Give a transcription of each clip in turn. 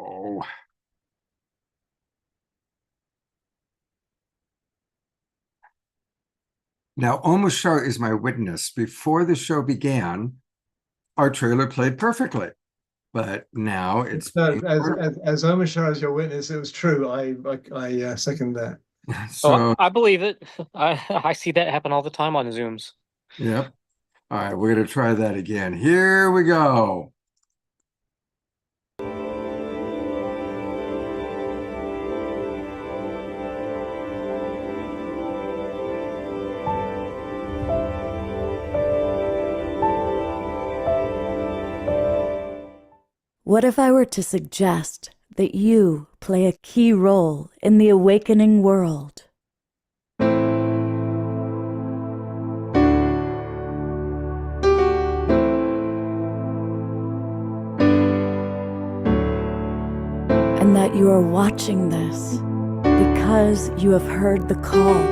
go. Now, Omashar is my witness. Before the show began, our trailer played perfectly, but now it's No, as Omashar as your witness, it was true. I second that. Oh, so. I believe it. I see that happen all the time on Zooms. Yep. All right, we're gonna try that again. Here we go. What if I were to suggest that you play a key role in the awakening world? And that you are watching this because you have heard the call.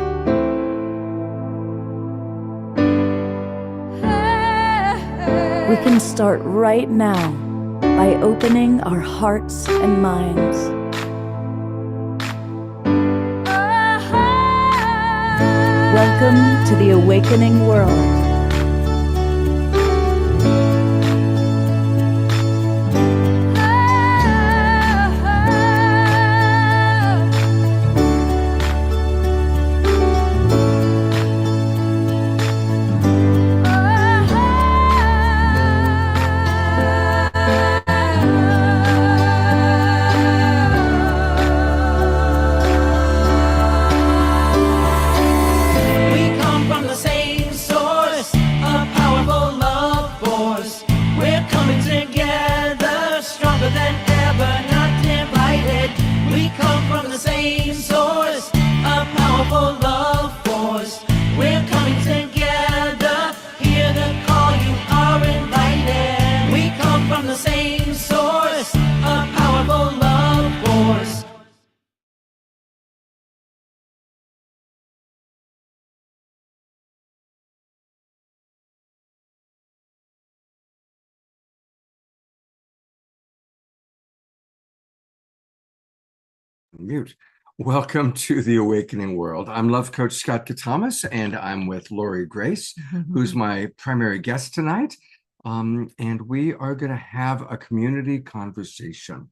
We can start right now by opening our hearts and minds. Welcome to the awakening world. Mute. Welcome to the Awakening World. I'm Love Coach Scott Katamas, and I'm with Lori Grace, who's my primary guest tonight. And we are going to have a community conversation.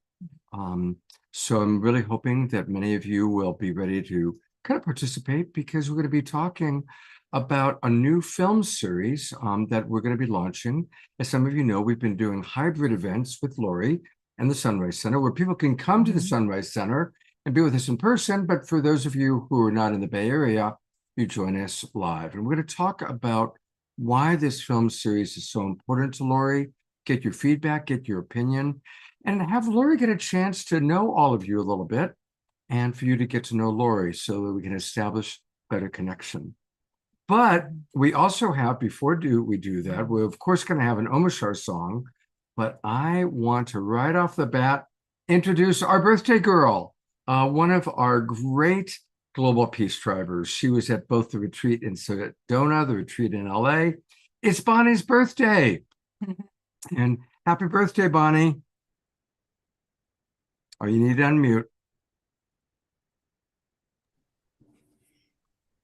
So I'm really hoping that many of you will be ready to kind of participate, because we're going to be talking about a new film series that we're going to be launching. As some of you know, we've been doing hybrid events with Lori and the Sunrise Center, where people can come to the Sunrise Center and be with us in person. But for those of you who are not in the Bay Area, you join us live. And we're going to talk about why this film series is so important to Lori, get your feedback, get your opinion, and have Lori get a chance to know all of you a little bit, and for you to get to know Lori so that we can establish better connection. But we also have, before we do that, we're of course going to have an Omashar song, but I want to right off the bat introduce our birthday girl, one of our great global peace drivers. She was at both the retreat in Sedona, the retreat in LA. It's Bonnie's birthday. And happy birthday, Bonnie. Oh, you need to unmute.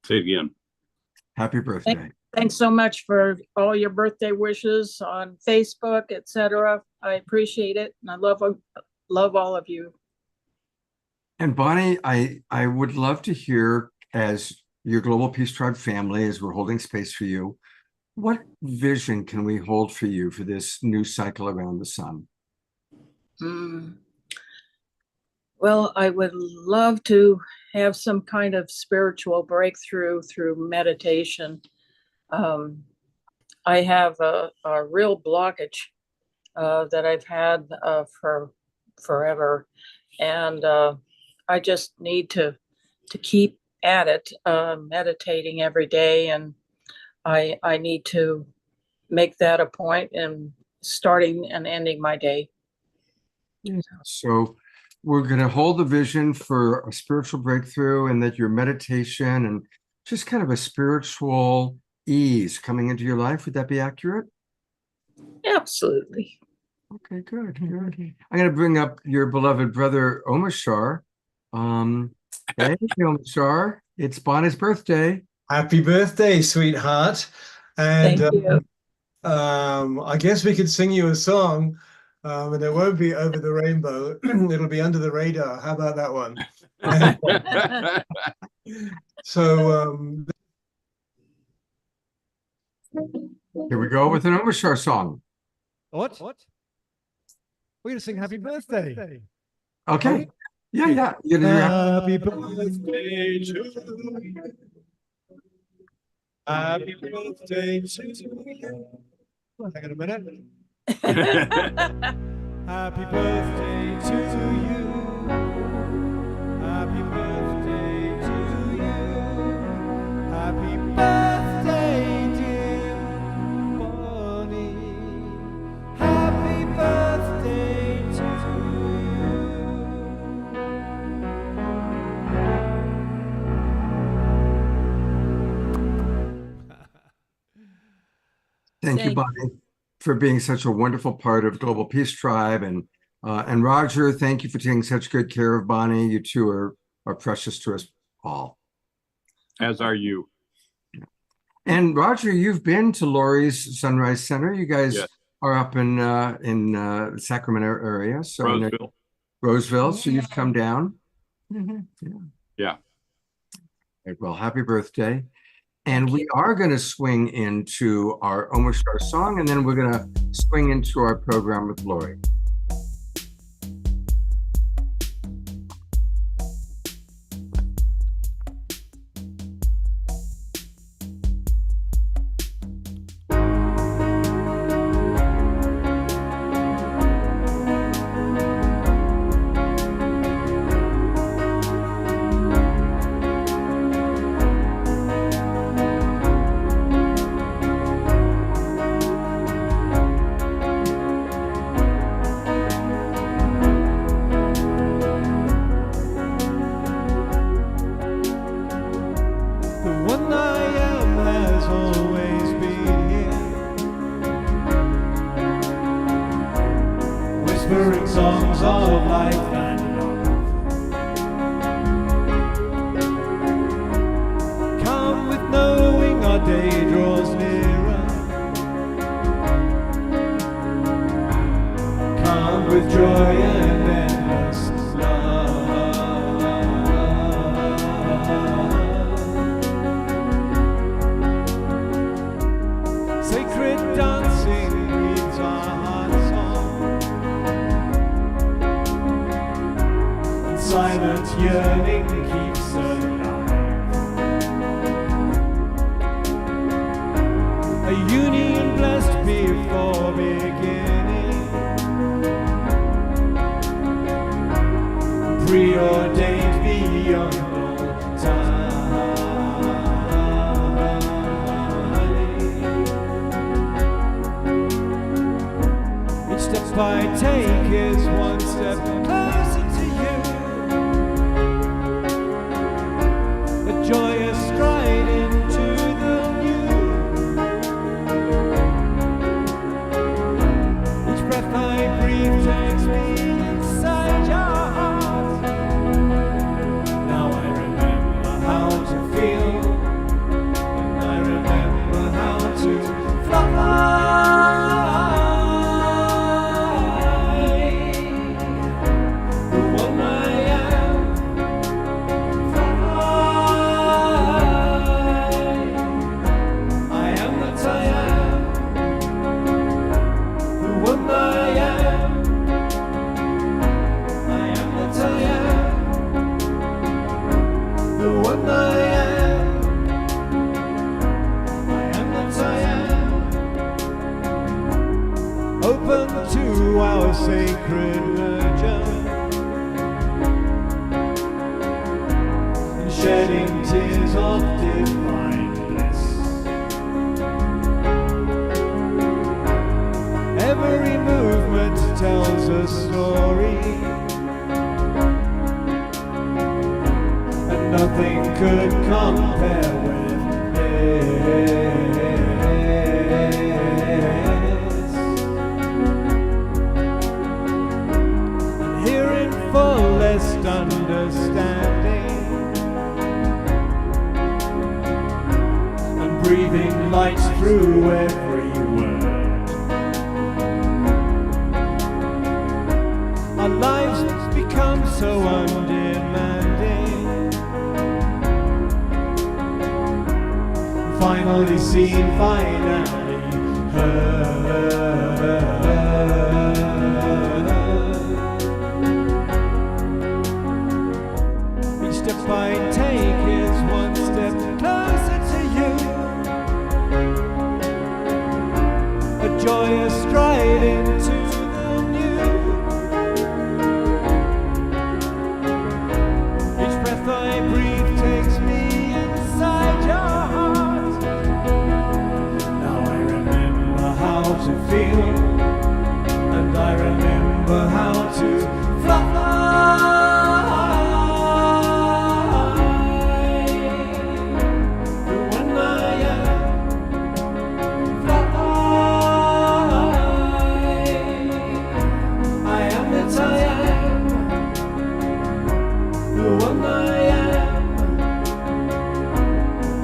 Say it again. Happy birthday. Thanks so much for all your birthday wishes on Facebook, etc. I appreciate it, and I love all of you. And Bonnie, I would love to hear, as your Global Peace Tribe family, as we're holding space for you, what vision can we hold for you for this new cycle around the sun? Well, I would love to have some kind of spiritual breakthrough through meditation. I have a real blockage that I've had for forever, and I just need to keep at it, meditating every day, and I need to make that a point in starting and ending my day. So we're going to hold the vision for a spiritual breakthrough, and that your meditation and just kind of a spiritual ease coming into your life. Would that be accurate? Absolutely. Okay, good, good. I'm gonna bring up your beloved brother Omashar. Hey, Omashar, it's Bonnie's birthday. Happy birthday, sweetheart. And Thank you. I guess we could sing you a song, and it won't be Over the Rainbow. It'll be Under the Radar. How about that one? So Here we go with an Omashar song. What? We're gonna sing Happy Birthday. Okay. Yeah, yeah. You know, Happy birthday to you. Happy birthday to you. Hang on a minute. Happy birthday to you. Happy birthday to you. Happy birthday, dear Bonnie. Happy birthday to thank you, Thank Bonnie, for being such a wonderful part of Global Peace Tribe, and Roger, thank you for taking such good care of Bonnie. You two are precious to us all. As are you. And Roger, you've been to Lori's Sunrise Center. You guys Yes. are up in the Sacramento area, so I know- Roseville. Roseville. So you've come down. Yeah. Right, well, happy birthday. And we are going to swing into our Omashar song, and then we're going to swing into our program with Lori. the one I am has always been here, whispering songs of life and love. Come with knowing our day draws nearer. Come with joy and endless love. Sacred dancing breathes our hearts on, and silent yearning keeps alive. A union blessed before beginning, preordained beyond all time. Each step I take is one step closer to you. A joyous stride into the new. Each breath I breathe takes me inside your heart. Now I remember how to feel, and I remember how to fly. The one I am, fly. I am that I am. The one I am, I am that I am. The one I am, I am that I am. Open to our sacred merger, and shedding tears of divine bliss. Every movement tells a story, and nothing could compare with this. breathing light through every word. Our lives become so undemanding, finally seen, finally heard. Each step I take is one step closer to you, a joyous stride into the new. Each breath I breathe takes me inside your heart. Now I remember how to feel, and I remember how to fly. The one I am, fly. I am that I am. The one I am.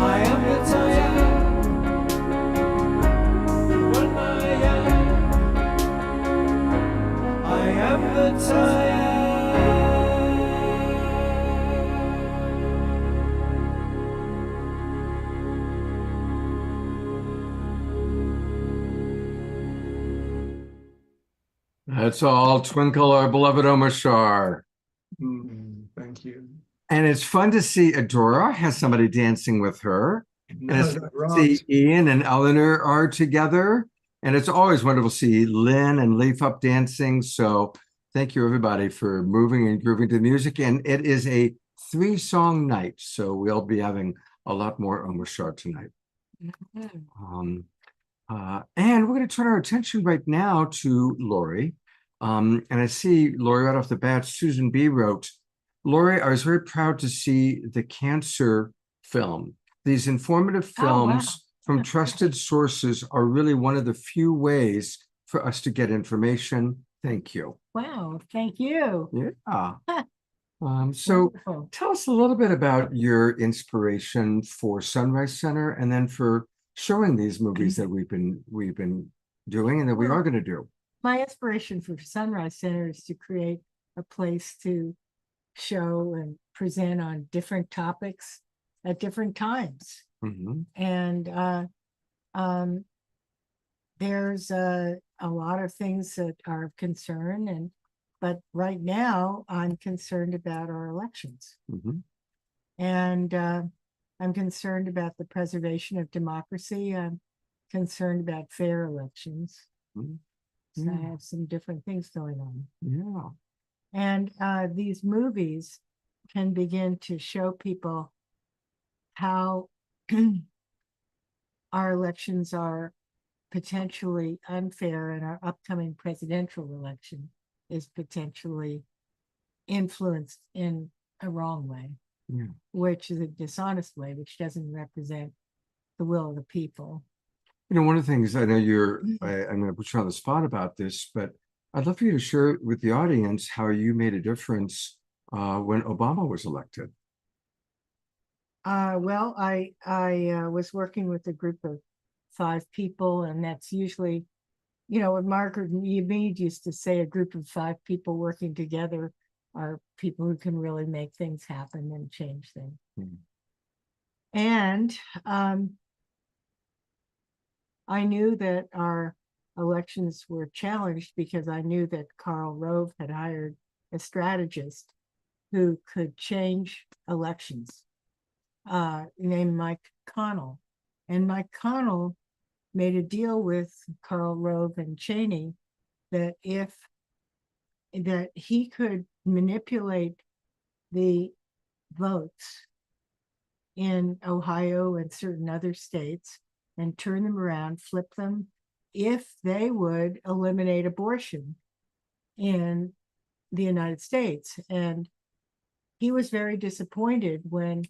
I am that I am. The one I am. I am that I am. That's all Twinkle, our beloved Omar Shar. Thank you. And it's fun to see Adora has somebody dancing with her. And No, it's that fun to rocks. see Ian and Eleanor are together. And it's always wonderful to see Lynn and Leaf Up dancing. So thank you, everybody, for moving and grooving to the music. And it is a 3-song night. So we'll be having a lot more Omar Shar tonight. And we're going to turn our attention right now to Lori. And I see Lori right off the bat, Susan B. wrote, Lori, I was very proud to see the cancer film. These informative films from trusted sources are really one of the few ways for us to get information. Thank you. Wow, thank you. Yeah. So Wonderful. tell us a little bit about your inspiration for Sunrise Center and then for showing these movies that we've been doing and that we are going to do. My inspiration for Sunrise Center is to create a place to show and present on different topics at different times. Mhm. And there's a lot of things that are of concern, but right now I'm concerned about our elections. Mhm. And I'm concerned about the preservation of democracy. I'm concerned about fair elections. Mhm. So I have some different things going on. Yeah. And these movies can begin to show people how our elections are potentially unfair and our upcoming presidential election is potentially influenced in a wrong way, Yeah. which is a dishonest way, which doesn't represent the will of the people. You know, one of the things I know I'm going to put you on the spot about this, but I'd love for you to share with the audience how you made a difference when Obama was elected. Well, I was working with a group of 5 people, and that's usually, you know, what Margaret Mead used to say, a group of 5 people working together are people who can really make things happen and change things. Mhm. And I knew that our elections were challenged because I knew that Karl Rove had hired a strategist who could change elections, named Mike Connell. And Mike Connell made a deal with Karl Rove and Cheney that he could manipulate the votes in Ohio and certain other states and turn them around, flip them, if they would eliminate abortion in the United States. And he was very disappointed when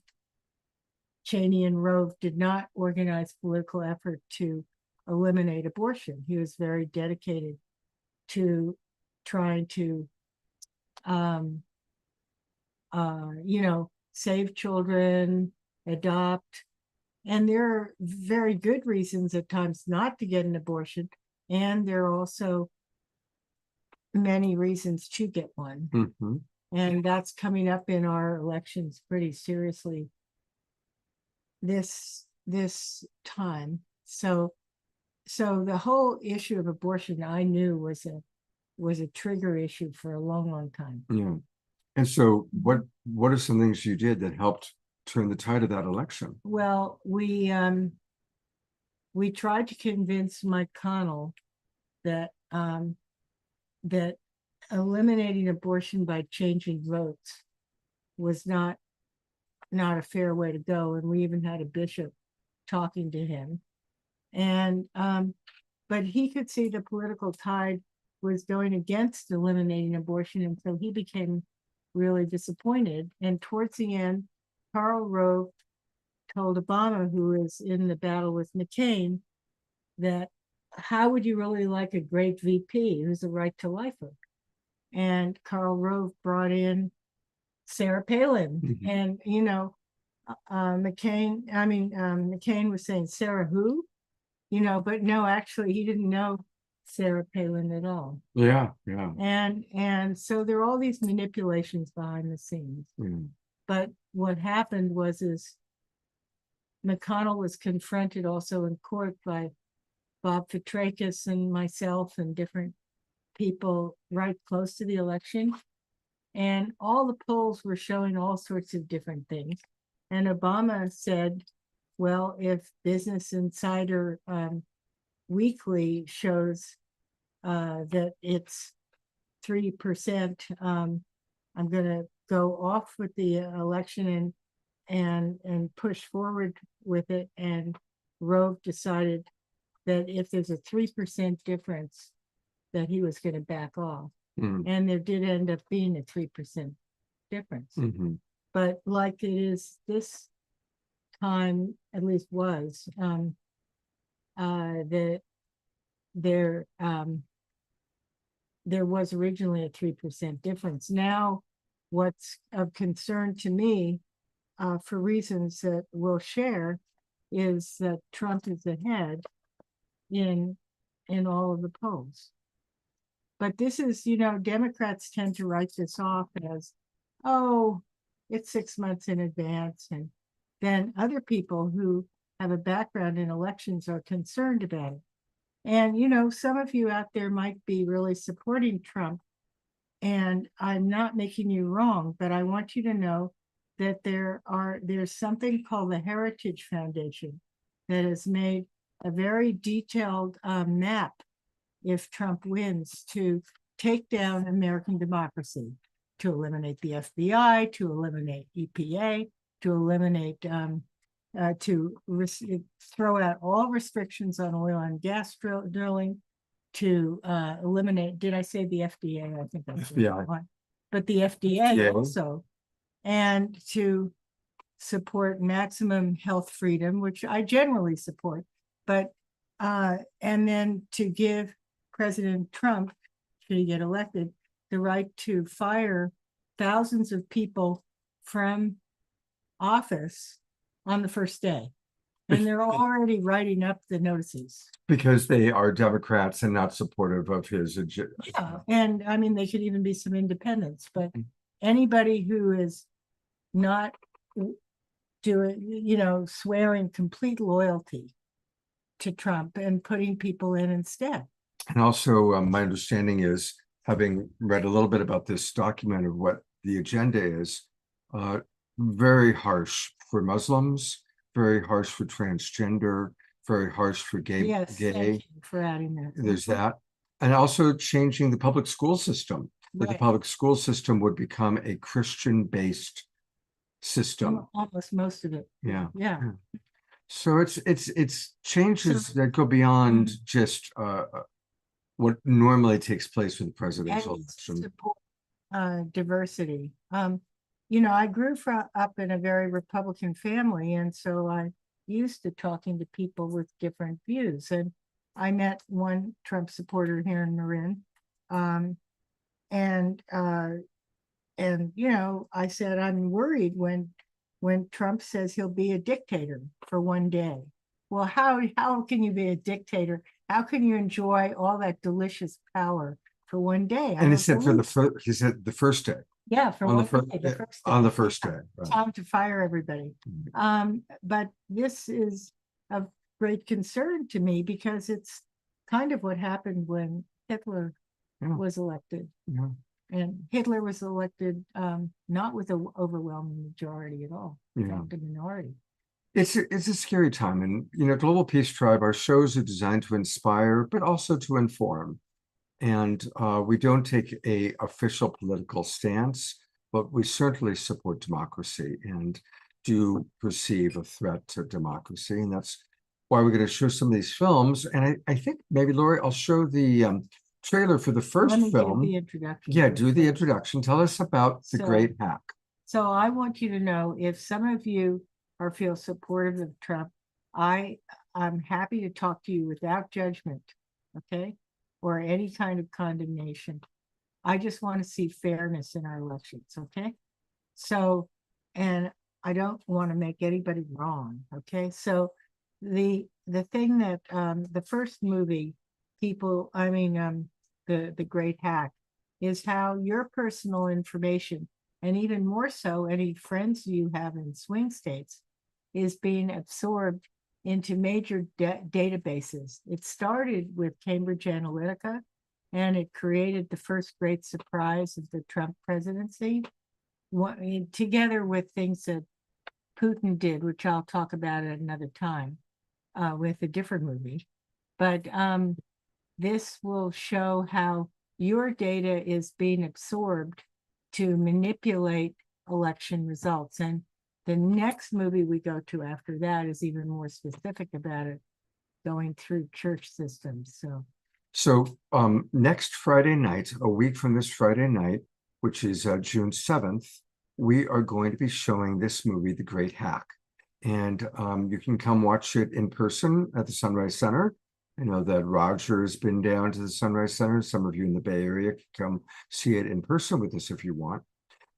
Cheney and Rove did not organize political effort to eliminate abortion. He was very dedicated to trying to, save children, adopt, and there are very good reasons at times not to get an abortion, and there are also many reasons to get one. Mhm. And that's coming up in our elections pretty seriously this time. So the whole issue of abortion I knew was a trigger issue for a long time. Yeah. And so what are some things you did that helped turn the tide of that election? Well, we tried to convince Mike Connell that that eliminating abortion by changing votes was not a fair way to go, and we even had a bishop talking to him. And but he could see the political tide was going against eliminating abortion, and so he became really disappointed. And towards the end, Karl Rove told Obama, who is in the battle with McCain, that how would you really like a great VP who's a right to lifer? And Karl Rove brought in Sarah Palin. Mhm. And McCain was saying, Sarah who? But no, actually he didn't know Sarah Palin at all. Yeah. And so there are all these manipulations behind the scenes. Mm. But what happened was McConnell was confronted also in court by Bob Petrakis and myself and different people right close to the election. And all the polls were showing all sorts of different things. And Obama said, well, if Business Insider Weekly shows that it's 3%, I'm going to go off with the election and push forward with it. And Rove decided that if there's a 3% difference, that he was going to back off. Mm. And there did end up being a 3% difference. Mhm. But like it is this time, at least was, that there was originally a 3% difference. Now, what's of concern to me, for reasons that we'll share, is that Trump is ahead in all of the polls. But this is, Democrats tend to write this off as, oh, it's 6 months in advance. And then other people who have a background in elections are concerned about it. And, some of you out there might be really supporting Trump. And I'm not making you wrong, but I want you to know that there's something called the Heritage Foundation that has made a very detailed map, if Trump wins, to take down American democracy, to eliminate the FBI, to eliminate EPA, to eliminate, throw out all restrictions on oil and gas drilling, to eliminate, did I say the FDA? I think that's the FBI. one. But the FDA Yeah. also, and to support maximum health freedom, which I generally support, but and then to give President Trump, should he get elected, the right to fire thousands of people from office on the first day. And they're already writing up the notices. Because they are Democrats and not supportive of his agenda. Yeah, and I mean, they could even be some independents, but anybody who is not doing, swearing complete loyalty to Trump and putting people in instead. And also, my understanding is, having read a little bit about this document of what the agenda is, very harsh for Muslims, very harsh for transgender, very harsh for gay. Yes, thank you for adding that. There's that. And also changing the public school system, that the Right. public school system would become a Christian-based system. Almost most of it. Yeah. Yeah. So it's changes that go beyond just what normally takes place with the presidential And election. support diversity. I grew up in a very Republican family, and so I used to talking to people with different views. And I met one Trump supporter here in Marin, and I said, I'm worried when when Trump says he'll be a dictator for one day. Well, how can you be a dictator? How can you enjoy all that delicious power for one day? And he said he said the first day, Yeah, for on the one first, day, the first on day. the first day. right. Time to fire everybody. But this is of great concern to me because it's kind of what happened when Hitler Yeah. was elected. Yeah. And Hitler was elected not with an overwhelming majority at all, in Yeah. fact, a minority. It's a scary time. And, Global Peace Tribe, our shows are designed to inspire, but also to inform. And we don't take a official political stance, but we certainly support democracy and do perceive a threat to democracy. And that's why we're going to show some of these films. And I think maybe, Lori, I'll show the trailer for the first Let me film. give the introduction. Yeah, first. do the introduction. Tell us about The So- Great Hack. So I want you to know if some of you feel supportive of Trump, I'm happy to talk to you without judgment, okay? Or any kind of condemnation. I just want to see fairness in our elections, okay? So, and I don't want to make anybody wrong, okay? So the thing that the first movie, the Great Hack, is how your personal information, and even more so, any friends you have in swing states, is being absorbed into major databases. It started with Cambridge Analytica, and it created the first great surprise of the Trump presidency, together with things that Putin did, which I'll talk about at another time with a different movie. But this will show how your data is being absorbed to manipulate election results. And the next movie we go to after that is even more specific about it, going through church systems. So next Friday night, a week from this Friday night, which is June 7th, we are going to be showing this movie, The Great Hack. And you can come watch it in person at the Sunrise Center. I know that Roger has been down to the Sunrise Center. Some of you in the Bay Area can come see it in person with us if you want.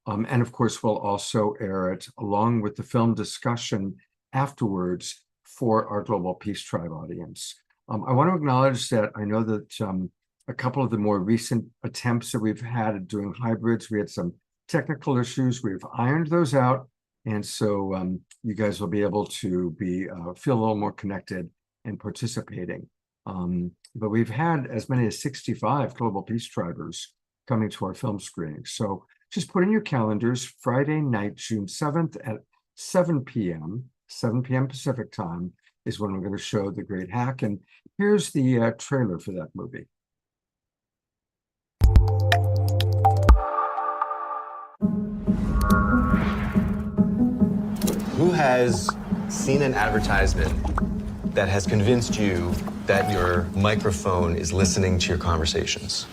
And of course, we'll also air it along with the film discussion afterwards for our Global Peace Tribe audience. I want to acknowledge that I know that a couple of the more recent attempts that we've had at doing hybrids, we had some technical issues. We've ironed those out. And so you guys will be able to feel a little more connected and participating. But we've had as many as 65 Global Peace Tribers coming to our film screening. So just put in your calendars, Friday night, June 7th at 7 p.m. Pacific time is when we're going to show The Great Hack. And here's the trailer for that movie. Who has seen an advertisement that has convinced you that your microphone is listening to your conversations?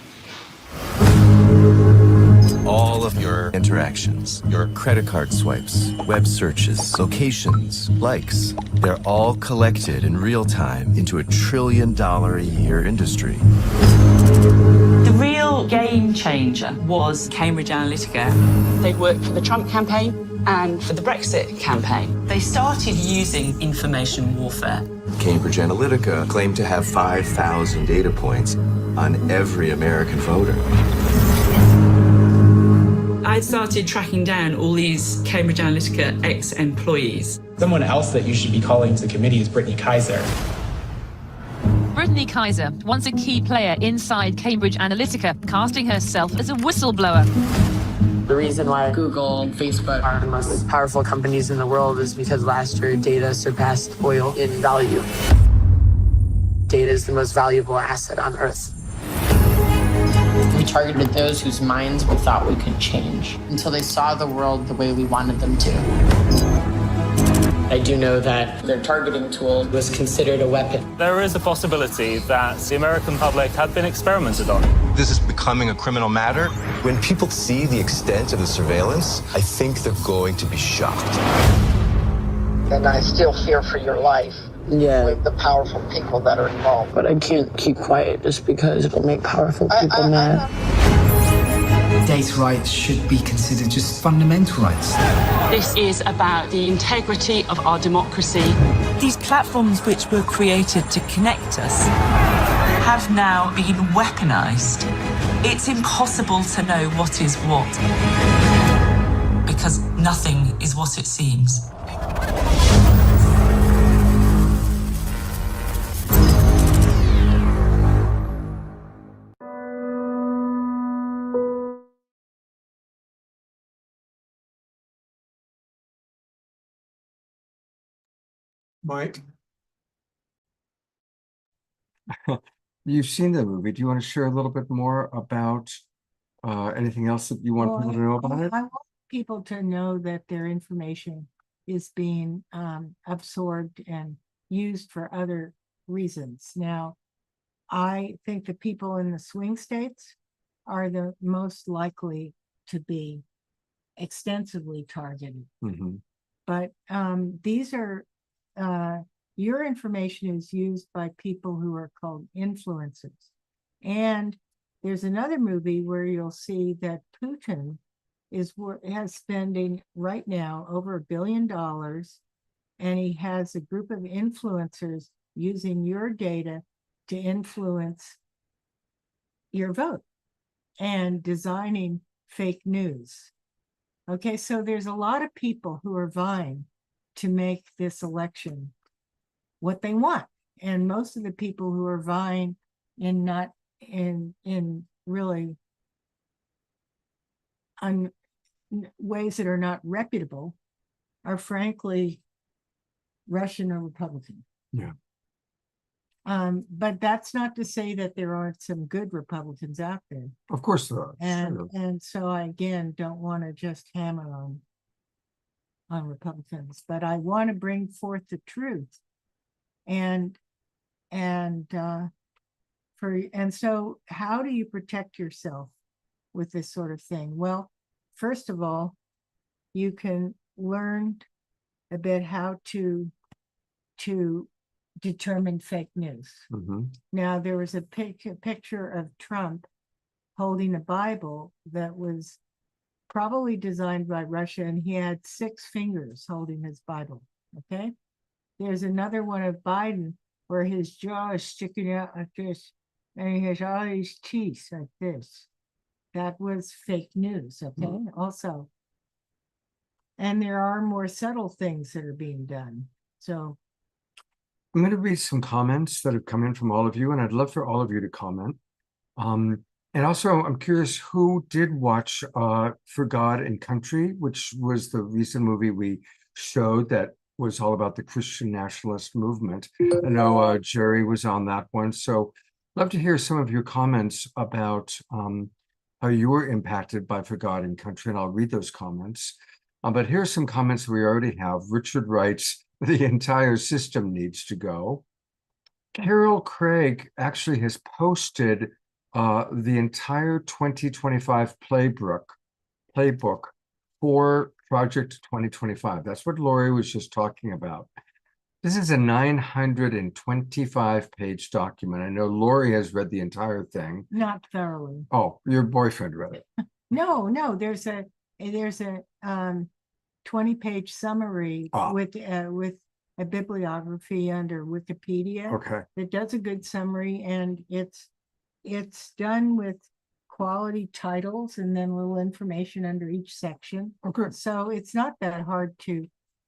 All of your interactions, your credit card swipes, web searches, locations, likes, they're all collected in real time into a $1 trillion a year industry. The real game changer was Cambridge Analytica. They worked for the Trump campaign and for the Brexit campaign. They started using information warfare. Cambridge Analytica claimed to have 5,000 data points on every American voter. I started tracking down all these Cambridge Analytica ex-employees. Someone else that you should be calling to the committee is Brittany Kaiser. Brittany Kaiser, once a key player inside Cambridge Analytica, casting herself as a whistleblower. The reason why Google and Facebook are the most powerful companies in the world is because last year data surpassed oil in value. Data is the most valuable asset on Earth. We targeted those whose minds we thought we could change until they saw the world the way we wanted them to. I do know that their targeting tool was considered a weapon. There is a possibility that the American public had been experimented on. This is becoming a criminal matter. When people see the extent of the surveillance, I think they're going to be shocked. And I still fear for your life. Yeah. With the powerful people that are involved. But I can't keep quiet just because it'll make powerful people mad. Data rights should be considered just fundamental rights. This is about the integrity of our democracy. These platforms which were created to connect us have now been weaponized. It's impossible to know what is what, because nothing is what it seems. Mike? You've seen the movie. Do you want to share a little bit more about anything else that you want people to know about it? I want people to know that their information is being absorbed and used for other reasons. Now, I think the people in the swing states are the most likely to be extensively targeted. Mhm. But these are, your information is used by people who are called influencers. And there's another movie where you'll see that Putin has spending right now over $1 billion, and he has a group of influencers using your data to influence your vote and designing fake news. Okay, so there's a lot of people who are vying to make this election what they want. And most of the people who are vying in not in really ways that are not reputable are frankly Russian or Republican. Yeah. But that's not to say that there aren't some good Republicans out there. Of course there are. And Sure. and so I again don't want to just hammer on Republicans, but I want to bring forth the truth. And so how do you protect yourself with this sort of thing? Well, first of all, you can learn a bit how to determine fake news. Mhm. Now, there was a picture of Trump holding a Bible that was probably designed by Russia, and he had 6 fingers holding his Bible, okay? There's another one of Biden where his jaw is sticking out like this, and he has all these teeth like this. That was fake news, okay? Also. And there are more subtle things that are being done. So I'm going to read some comments that have come in from all of you, and I'd love for all of you to comment. And also, I'm curious who did watch For God and Country, which was the recent movie we showed that was all about the Christian nationalist movement. I know Jerry was on that one. So I'd love to hear some of your comments about how you were impacted by For God and Country, and I'll read those comments. But here's some comments we already have. Richard writes, the entire system needs to go. Carol Craig actually has posted the entire 2025 playbook for Project 2025. That's what Lori was just talking about. This is a 925-page document. I know Lori has read the entire thing. not thoroughly. Oh, your boyfriend read it. No, there's a 20-page summary with a bibliography under Wikipedia. Okay. It does a good summary, and it's done with quality titles and then little information under each section. Okay. So it's not that hard to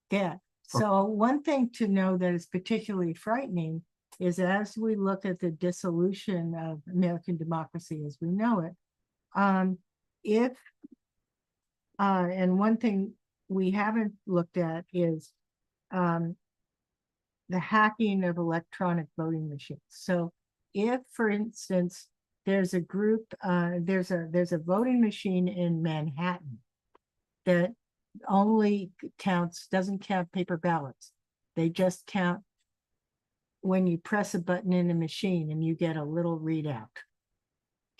get. So one thing to know that is particularly frightening is as we look at the dissolution of American democracy as we know it, and one thing we haven't looked at is the hacking of electronic voting machines. So if, for instance, there's a group, there's a voting machine in Manhattan that only doesn't count paper ballots. They just count when you press a button in a machine and you get a little readout.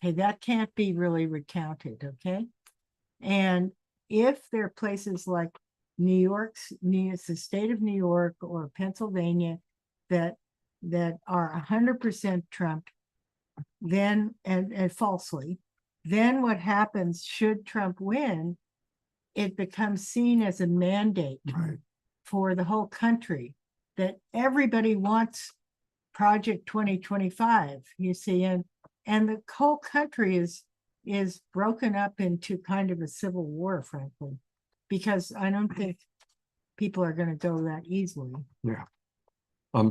Okay, that can't be really recounted, okay? And if there are places like the state of New York or Pennsylvania that are 100% Trump, then and falsely, then what happens should Trump win, it becomes seen as a mandate Right. for the whole country that everybody wants Project 2025, you see, and the whole country is broken up into kind of a civil war, frankly, because I don't think people are going to go that easily. Yeah.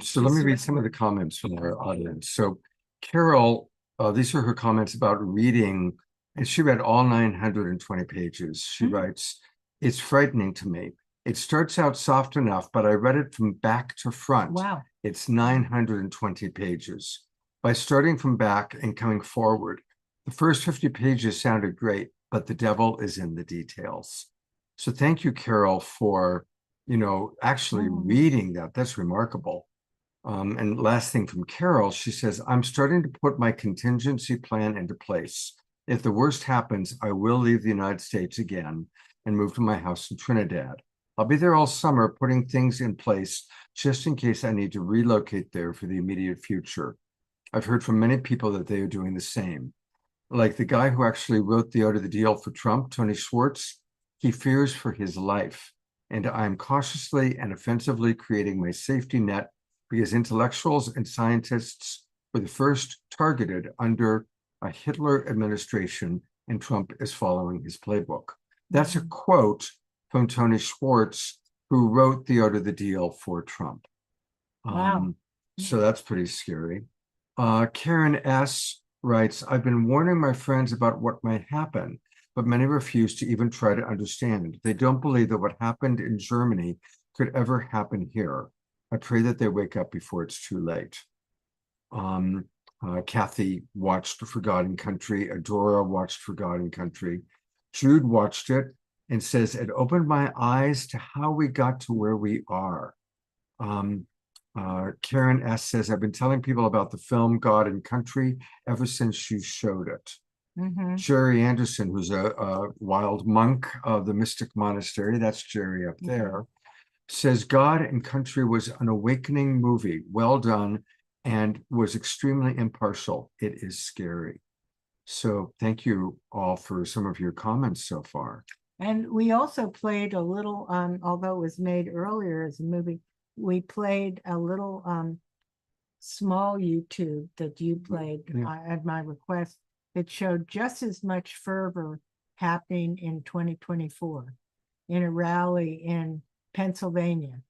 So let me read some of the comments from our audience. So Carol, these are her comments about reading, and she read all 920 pages. She writes, "It's frightening to me. It starts out soft enough, but I read it from back to front. Wow. It's 920 pages. By starting from back and coming forward, the first 50 pages sounded great, but the devil is in the details." So thank you, Carol, for, actually reading that. That's remarkable. And last thing from Carol, she says, "I'm starting to put my contingency plan into place. If the worst happens, I will leave the United States again and move to my house in Trinidad. I'll be there all summer putting things in place just in case I need to relocate there for the immediate future. I've heard from many people that they are doing the same. Like the guy who actually wrote the Art of the Deal for Trump, Tony Schwartz, he fears for his life. And I'm cautiously and offensively creating my safety net because intellectuals and scientists were the first targeted under a Hitler administration, and Trump is following his playbook." That's a quote from Tony Schwartz, who wrote the Art of the Deal for Trump. Wow. So that's pretty scary. Karen S. writes, "I've been warning my friends about what might happen, but many refuse to even try to understand. They don't believe that what happened in Germany could ever happen here. I pray that they wake up before it's too late." Kathy watched Forgotten Country. Adora watched Forgotten Country. Jude watched it and says, "It opened my eyes to how we got to where we are." Karen S. says, "I've been telling people about the film God and Country ever since you showed it." Jerry Anderson, who's a wild monk of the Mystic Monastery, that's Jerry up there, says God and Country was an awakening movie, well done, and was extremely impartial. It is scary. So thank you all for some of your comments so far. And we also played a little, although it was made earlier as a movie, we played a little small YouTube that you played at my request that showed just as much fervor happening in 2024 in a rally in Pennsylvania,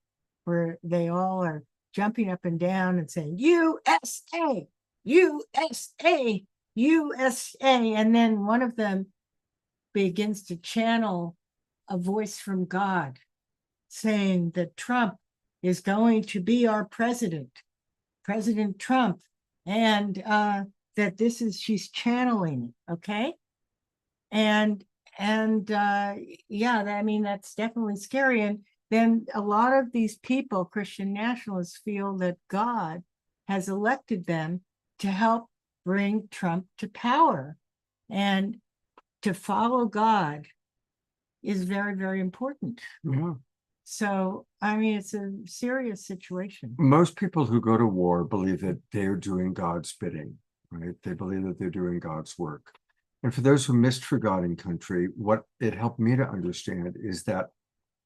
where they all are jumping up and down and saying, USA, USA, USA. And then one of them begins to channel a voice from God saying that Trump is going to be our president, President Trump, and that this is, she's channeling it, okay? And yeah, I mean, that's definitely scary. And then a lot of these people, Christian nationalists, feel that God has elected them to help bring Trump to power. And to follow God is very, very important. Yeah. So, I mean, it's a serious situation. Most people who go to war believe that they're doing God's bidding, right? They believe that they're doing God's work. And for those who missed Forgotten Country, what it helped me to understand is that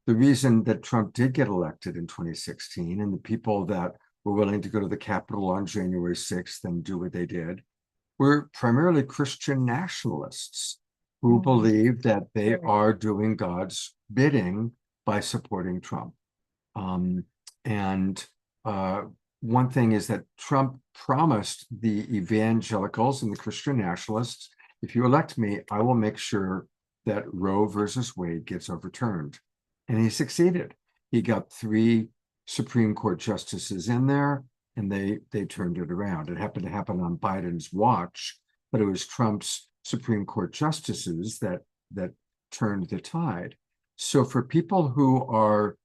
the reason that Trump did get elected in 2016 and the people that were willing to go to the Capitol on January 6th and do what they did were primarily Christian nationalists who believe that they are doing God's bidding by supporting Trump. One thing is that Trump promised the evangelicals and the Christian nationalists, if you elect me, I will make sure that Roe versus Wade gets overturned. And he succeeded. He got 3 Supreme Court justices in there, and they turned it around. It happened to happen on Biden's watch, but it was Trump's Supreme Court justices that turned the tide. So for people who are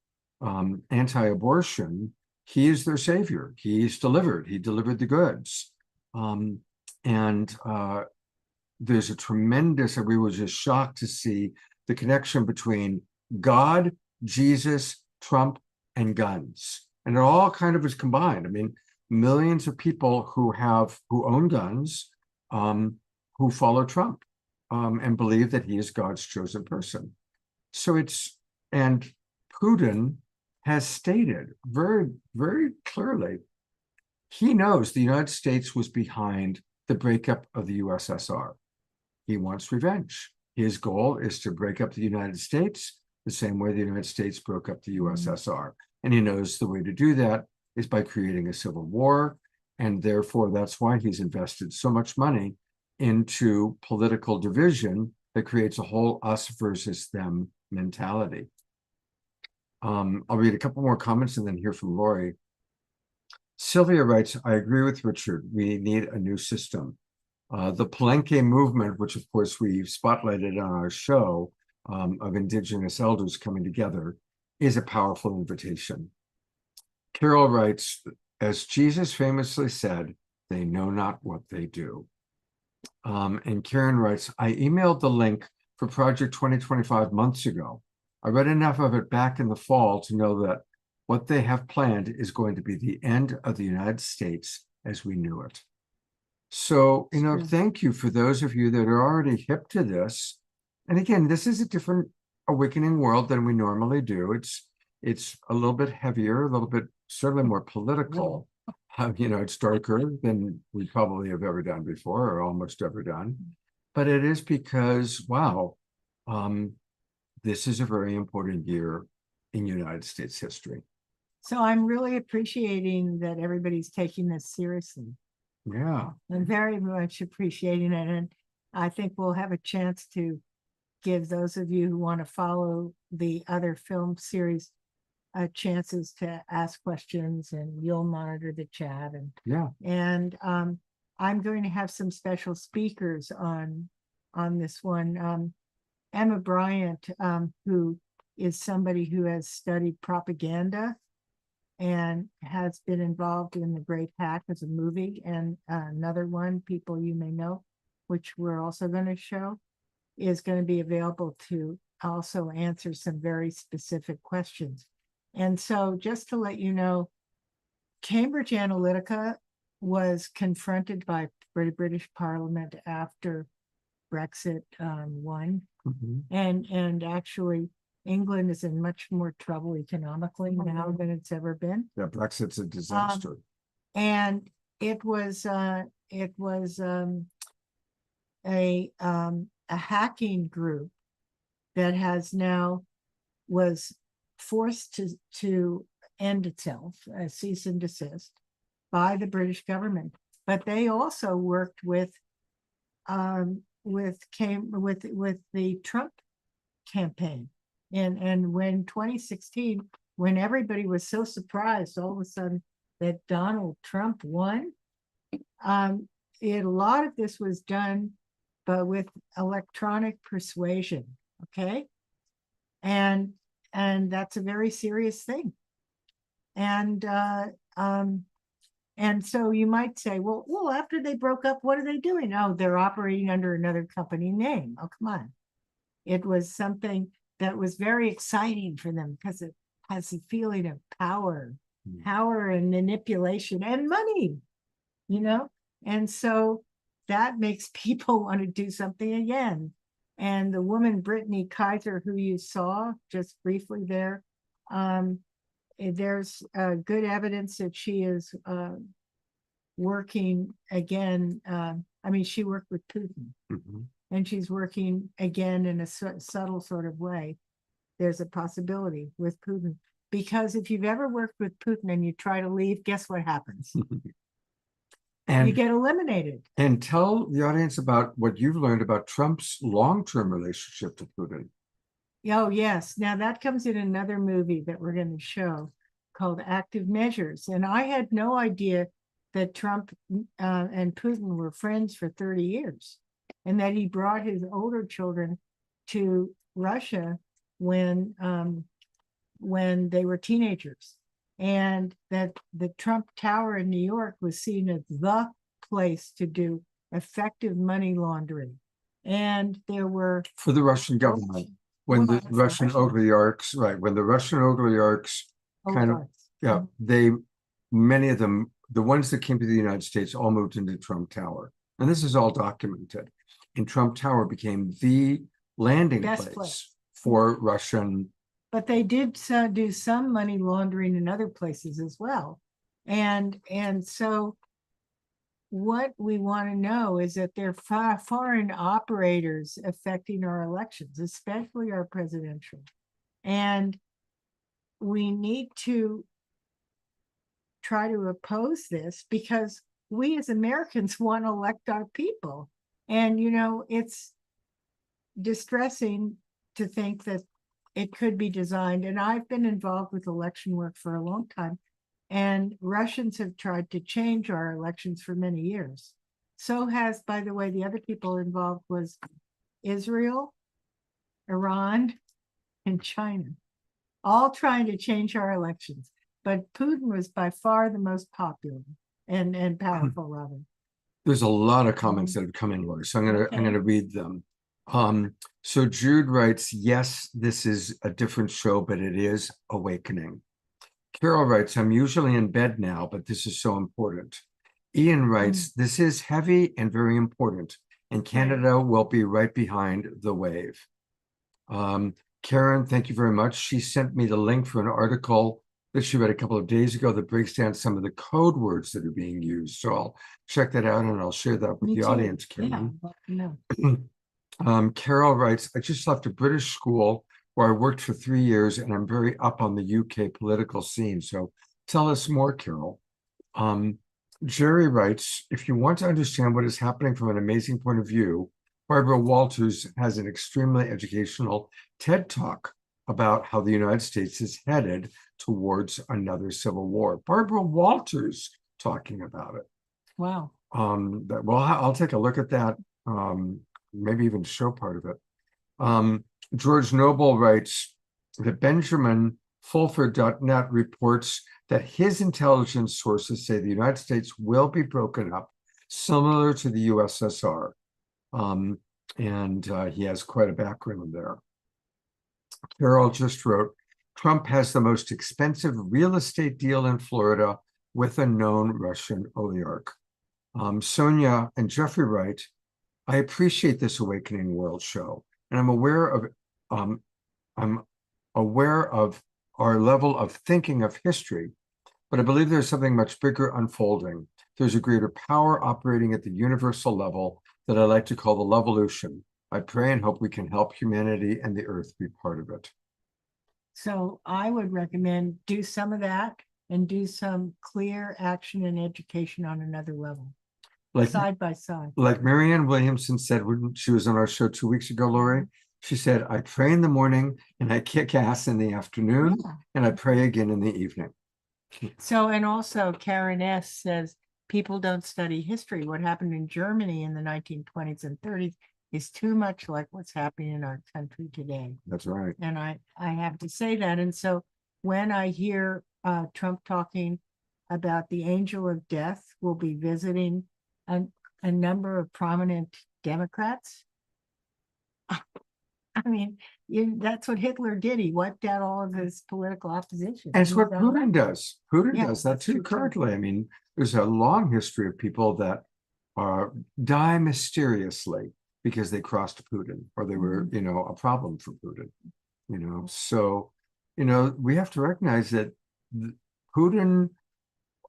anti-abortion, he is their savior. He's delivered. He delivered the goods. There's a tremendous, we were just shocked to see the connection between God, Jesus, Trump, and guns. And it all kind of is combined. I mean, millions of people who own guns, who follow Trump. and believe that he is God's chosen person. So and Putin has stated very, very clearly, he knows the United States was behind the breakup of the USSR. He wants revenge. His goal is to break up the United States the same way the United States broke up the USSR. And he knows the way to do that is by creating a civil war. And therefore, that's why he's invested so much money into political division that creates a whole us versus them mentality. I'll read a couple more comments and then hear from Lori. Sylvia writes, I agree with Richard. We need a new system. The Palenque movement, which of course we've spotlighted on our show, of indigenous elders coming together, is a powerful invitation. Carol writes, as Jesus famously said, they know not what they do. And Karen writes, I emailed the link for Project 2025 months ago. I read enough of it back in the fall to know that what they have planned is going to be the end of the United States as we knew it. So, thank you for those of you that are already hip to this. And again, this is a different awakening world than we normally do. It's a little bit heavier, a little bit certainly more political. It's darker than we probably have ever done before or almost ever done. But it is because, wow, this is a very important year in United States history. So I'm really appreciating that everybody's taking this seriously. Yeah. I'm very much appreciating it. And I think we'll have a chance to give those of you who want to follow the other film series chances to ask questions, and you'll monitor the chat. And I'm going to have some special speakers on this one. Emma Bryant, who is somebody who has studied propaganda and has been involved in The Great Hack as a movie, and another one, People You May Know, which we're also going to show, is going to be available to also answer some very specific questions. And so just to let you know, Cambridge Analytica was confronted by the British Parliament after Brexit won. And actually, England is in much more trouble economically now than it's ever been. Yeah, Brexit's a disaster. And it was a hacking group that has now was forced to end itself, cease and desist, by the British government. But they also worked with the Trump campaign. And when 2016, when everybody was so surprised all of a sudden that Donald Trump won, a lot of this was done, but with electronic persuasion, okay? And that's a very serious thing. And so you might say, well, after they broke up, what are they doing? Oh, they're operating under another company name. Oh, come on. It was something that was very exciting for them because it has a feeling of power and manipulation and money, And so that makes people want to do something again. And the woman, Brittany Kaiser, who you saw just briefly there, there's good evidence that she is working again. She worked with Putin, and she's working again in a subtle sort of way. There's a possibility with Putin, because if you've ever worked with Putin and you try to leave, guess what happens? And you get eliminated. And tell the audience about what you've learned about Trump's long-term relationship to Putin. Oh, yes. Now that comes in another movie that we're going to show called Active Measures. And I had no idea that Trump and Putin were friends for 30 years, and that he brought his older children to Russia when they were teenagers. And that the Trump Tower in New York was seen as the place to do effective money laundering. And there were... For the Russian government, when the Russian oligarchs, when the Russian oligarchs many of them, the ones that came to the United States all moved into Trump Tower. And this is all documented. and Trump Tower became the landing Best place place. for Russian. But they did do some money laundering in other places as well. And so what we want to know is that there are foreign operators affecting our elections, especially our presidential. And we need to try to oppose this because we as Americans want to elect our people. And, you know, it's distressing to think that it could be designed. And I've been involved with election work for a long time. And Russians have tried to change our elections for many years. So has, by the way, the other people involved was Israel, Iran, and China, all trying to change our elections. But Putin was by far the most popular and powerful, rather. There's a lot of comments that have come in, Lori, so I'm gonna read them. So Jude writes, yes, this is a different show, but it is awakening. Carol writes, I'm usually in bed now, but this is so important. Ian writes, this is heavy and very important, and Canada will be right behind the wave. Karen, thank you very much. She sent me the link for an article that she read a couple of days ago that breaks down some of the code words that are being used. So I'll check that out and I'll share that with the audience, Karen. Carol writes, I just left a British school where I worked for 3 years and I'm very up on the UK political scene. So tell us more, Carol. Jerry writes, if you want to understand what is happening from an amazing point of view, Barbara Walters has an extremely educational TED Talk about how the United States is headed towards another civil war. Barbara Walters talking about it. Wow. Well, I'll take a look at that, maybe even show part of it. George Noble writes that Benjamin Fulford.net reports that his intelligence sources say the United States will be broken up, similar to the USSR. And he has quite a background there. Carol just wrote, Trump has the most expensive real estate deal in Florida with a known Russian oligarch. Sonia and Jeffrey write, I appreciate this Awakening World show, and I'm aware of our level of thinking of history, but I believe there's something much bigger unfolding. There's a greater power operating at the universal level that I like to call the Levolution. I pray and hope we can help humanity and the earth be part of it. So I would recommend do some of that and do some clear action and education on another level, side by side. Like Marianne Williamson said when she was on our show 2 weeks ago, Lori, she said, I pray in the morning and I kick ass in the afternoon and I pray again in the evening. So, and also Karen S. says, people don't study history. What happened in Germany in the 1920s and 30s is too much like what's happening in our country today. That's right. And I have to say that. And so when I hear Trump talking about the angel of death will be visiting a number of prominent Democrats, I mean, that's what Hitler did. He wiped out all of his political opposition. And it's what Putin does. Putin does that too currently. I mean, there's a long history of people that die mysteriously because they crossed Putin or they were, you know, a problem for Putin, you know. So, you know, we have to recognize that Putin,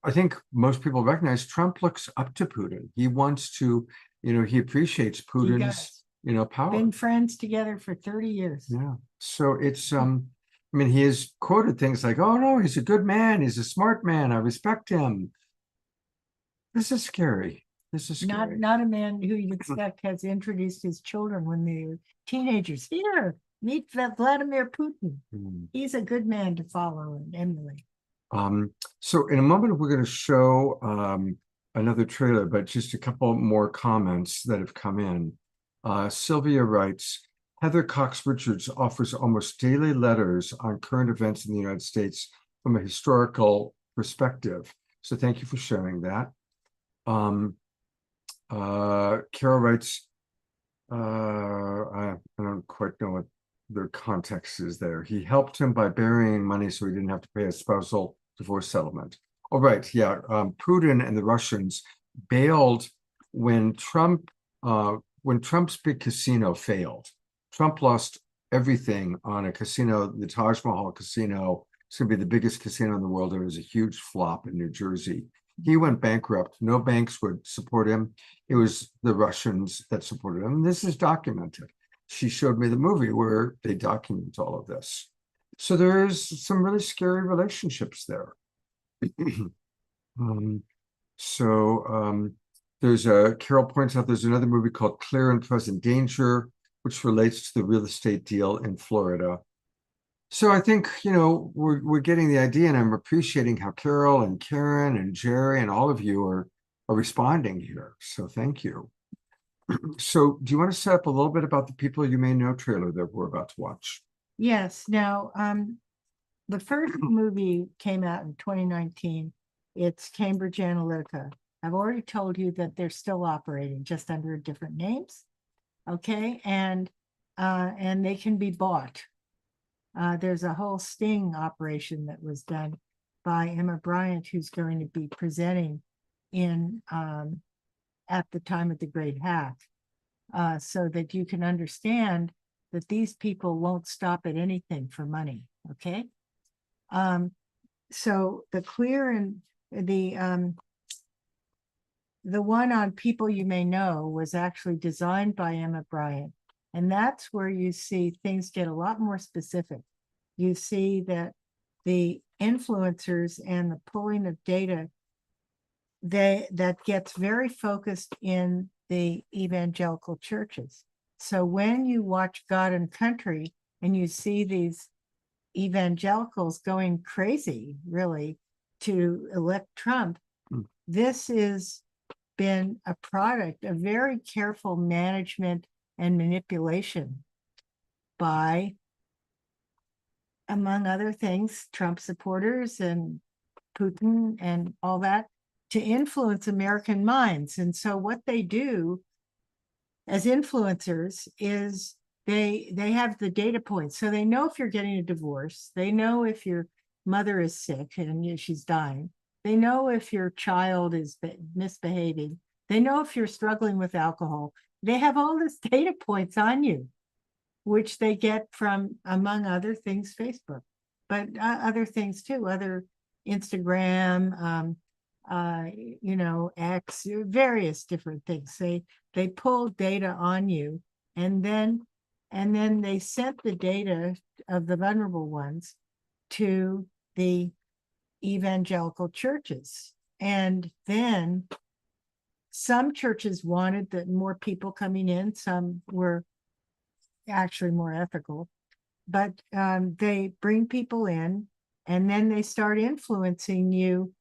I think most people recognize Trump looks up to Putin. He wants to, you know, he appreciates Putin's, you know, power. Been friends together for 30 years. Yeah. So it's, I mean, he has quoted things like, oh no, he's a good man. He's a smart man. I respect him. This is scary. This is scary. Not a man who you'd expect has introduced his children when they were teenagers. Here, meet Vladimir Putin. He's a good man to follow and emulate. So in a moment, we're going to show another trailer, but just a couple more comments that have come in. Sylvia writes, Heather Cox Richards offers almost daily letters on current events in the United States from a historical perspective. So thank you for sharing that. Carol writes, I don't quite know what the context is there. He helped him by burying money so he didn't have to pay a spousal divorce settlement. Oh, right. Yeah. Putin and the Russians bailed when Trump when Trump's big casino failed, Trump lost everything on a casino, the Taj Mahal casino. It's going to be the biggest casino in the world. It was a huge flop in New Jersey. He went bankrupt. No banks would support him. It was the Russians that supported him. This is documented. She showed me the movie where they document all of this. So there's some really scary relationships there. There's Carol points out there's another movie called Clear and Present Danger, which relates to the real estate deal in Florida. So I think, we're getting the idea, and I'm appreciating how Carol and Karen and Jerry and all of you are responding here. So thank you. So do you want to set up a little bit about the People You May Know trailer that we're about to watch? Yes. Now, the first movie came out in 2019. It's Cambridge Analytica. I've already told you that they're still operating just under different names. Okay, and they can be bought. There's a whole sting operation that was done by Emma Bryant, who's going to be presenting in at the time of the Great Hack, so that you can understand that these people won't stop at anything for money. Okay, so the Clear and the one on People You May Know was actually designed by Emma Bryant. And that's where you see things get a lot more specific. You see that the influencers and the pulling of data, that gets very focused in the evangelical churches. So when you watch God and Country and you see these evangelicals going crazy, really, to elect Trump, this has been a product of very careful management and manipulation by, among other things, Trump supporters and Putin and all that, to influence American minds. And so what they do as influencers is they have the data points. So they know if you're getting a divorce, they know if your mother is sick and she's dying, they know if your child is misbehaving, they know if you're struggling with alcohol. They have all this data points on you, which they get from, among other things, Facebook, but other things too, other Instagram, X, various different things. They pull data on you, and then they sent the data of the vulnerable ones to the evangelical churches. And then some churches wanted that more people coming in, some were actually more ethical, but they bring people in and then they start influencing you,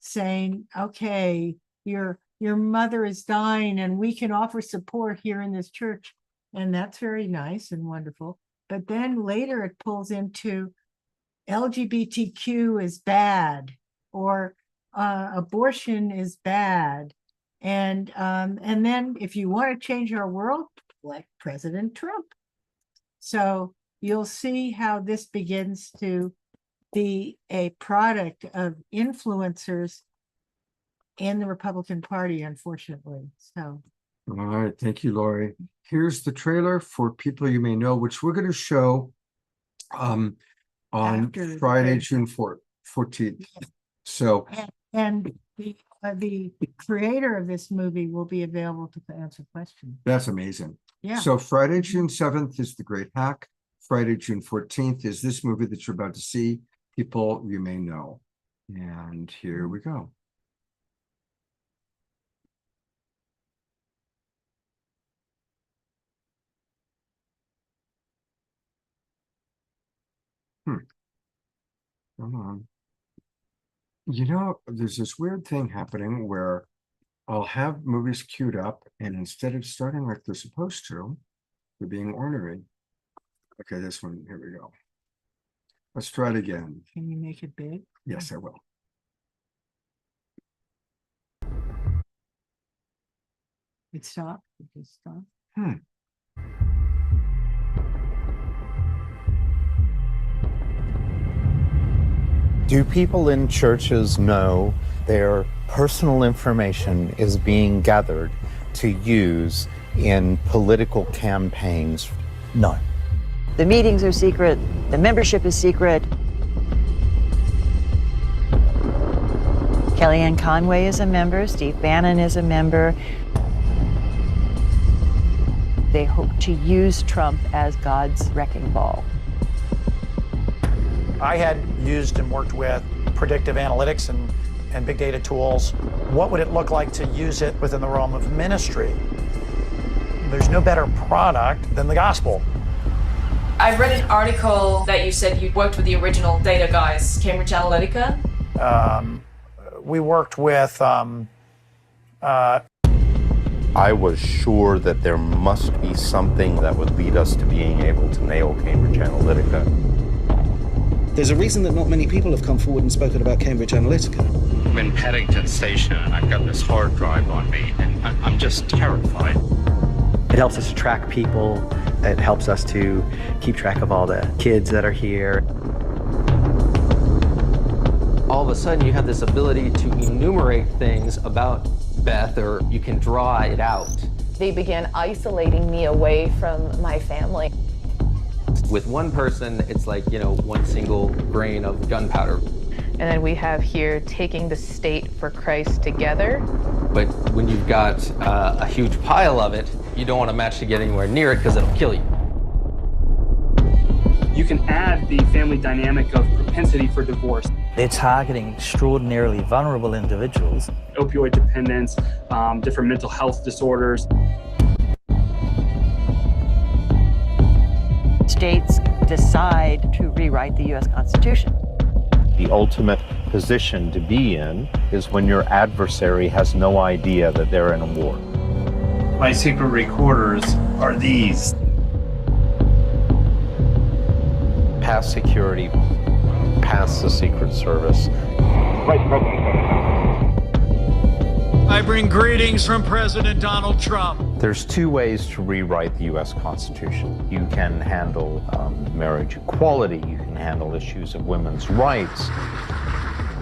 saying, okay, your mother is dying and we can offer support here in this church. And that's very nice and wonderful. But then later it pulls into LGBTQ is bad, or abortion is bad. And then if you want to change our world, elect President Trump. So you'll see how this begins to be a product of influencers in the Republican Party, unfortunately. So. All right, thank you, Lori. Here's the trailer for People You May Know, which we're going to show on Friday, June 14th. Yes. So, and the creator of this movie will be available to answer questions. that's amazing. Yeah. So Friday, June 7th is The Great Hack. Friday, June 14th is this movie that you're about to see, People You May Know. And here we go. Come on. There's this weird thing happening where I'll have movies queued up, and instead of starting like they're supposed to, they're being ornery. Okay, this one, here we go. Let's try it again. Can you make it big? Yes, I will. It stopped. It just stopped. Do people in churches know their personal information is being gathered to use in political campaigns? No. The meetings are secret, the membership is secret. Kellyanne Conway is a member, Steve Bannon is a member. They hope to use Trump as God's wrecking ball. I had used and worked with predictive analytics and big data tools. What would it look like to use it within the realm of ministry? There's no better product than the gospel. I read an article that you said you worked with the original data guys, Cambridge Analytica. We worked with I was sure that there must be something that would lead us to being able to nail Cambridge Analytica. There's a reason that not many people have come forward and spoken about Cambridge Analytica. I'm in Paddington Station and I've got this hard drive on me and I'm just terrified. It helps us to track people. It helps us to keep track of all the kids that are here. All of a sudden you have this ability to enumerate things about Beth, or you can draw it out. They began isolating me away from my family. With one person, it's like, one single grain of gunpowder. And then we have here taking the state for Christ together. But when you've got a huge pile of it, you don't want a match to get anywhere near it because it'll kill you. You can add the family dynamic of propensity for divorce. They're targeting extraordinarily vulnerable individuals. Opioid dependence, different mental health disorders. States decide to rewrite the U.S. Constitution. The ultimate position to be in is when your adversary has no idea that they're in a war. My secret recorders are these. Past security, past the Secret Service. Vice President. I bring greetings from President Donald Trump. There's two ways to rewrite the U.S. Constitution. You can handle marriage equality, you can handle issues of women's rights,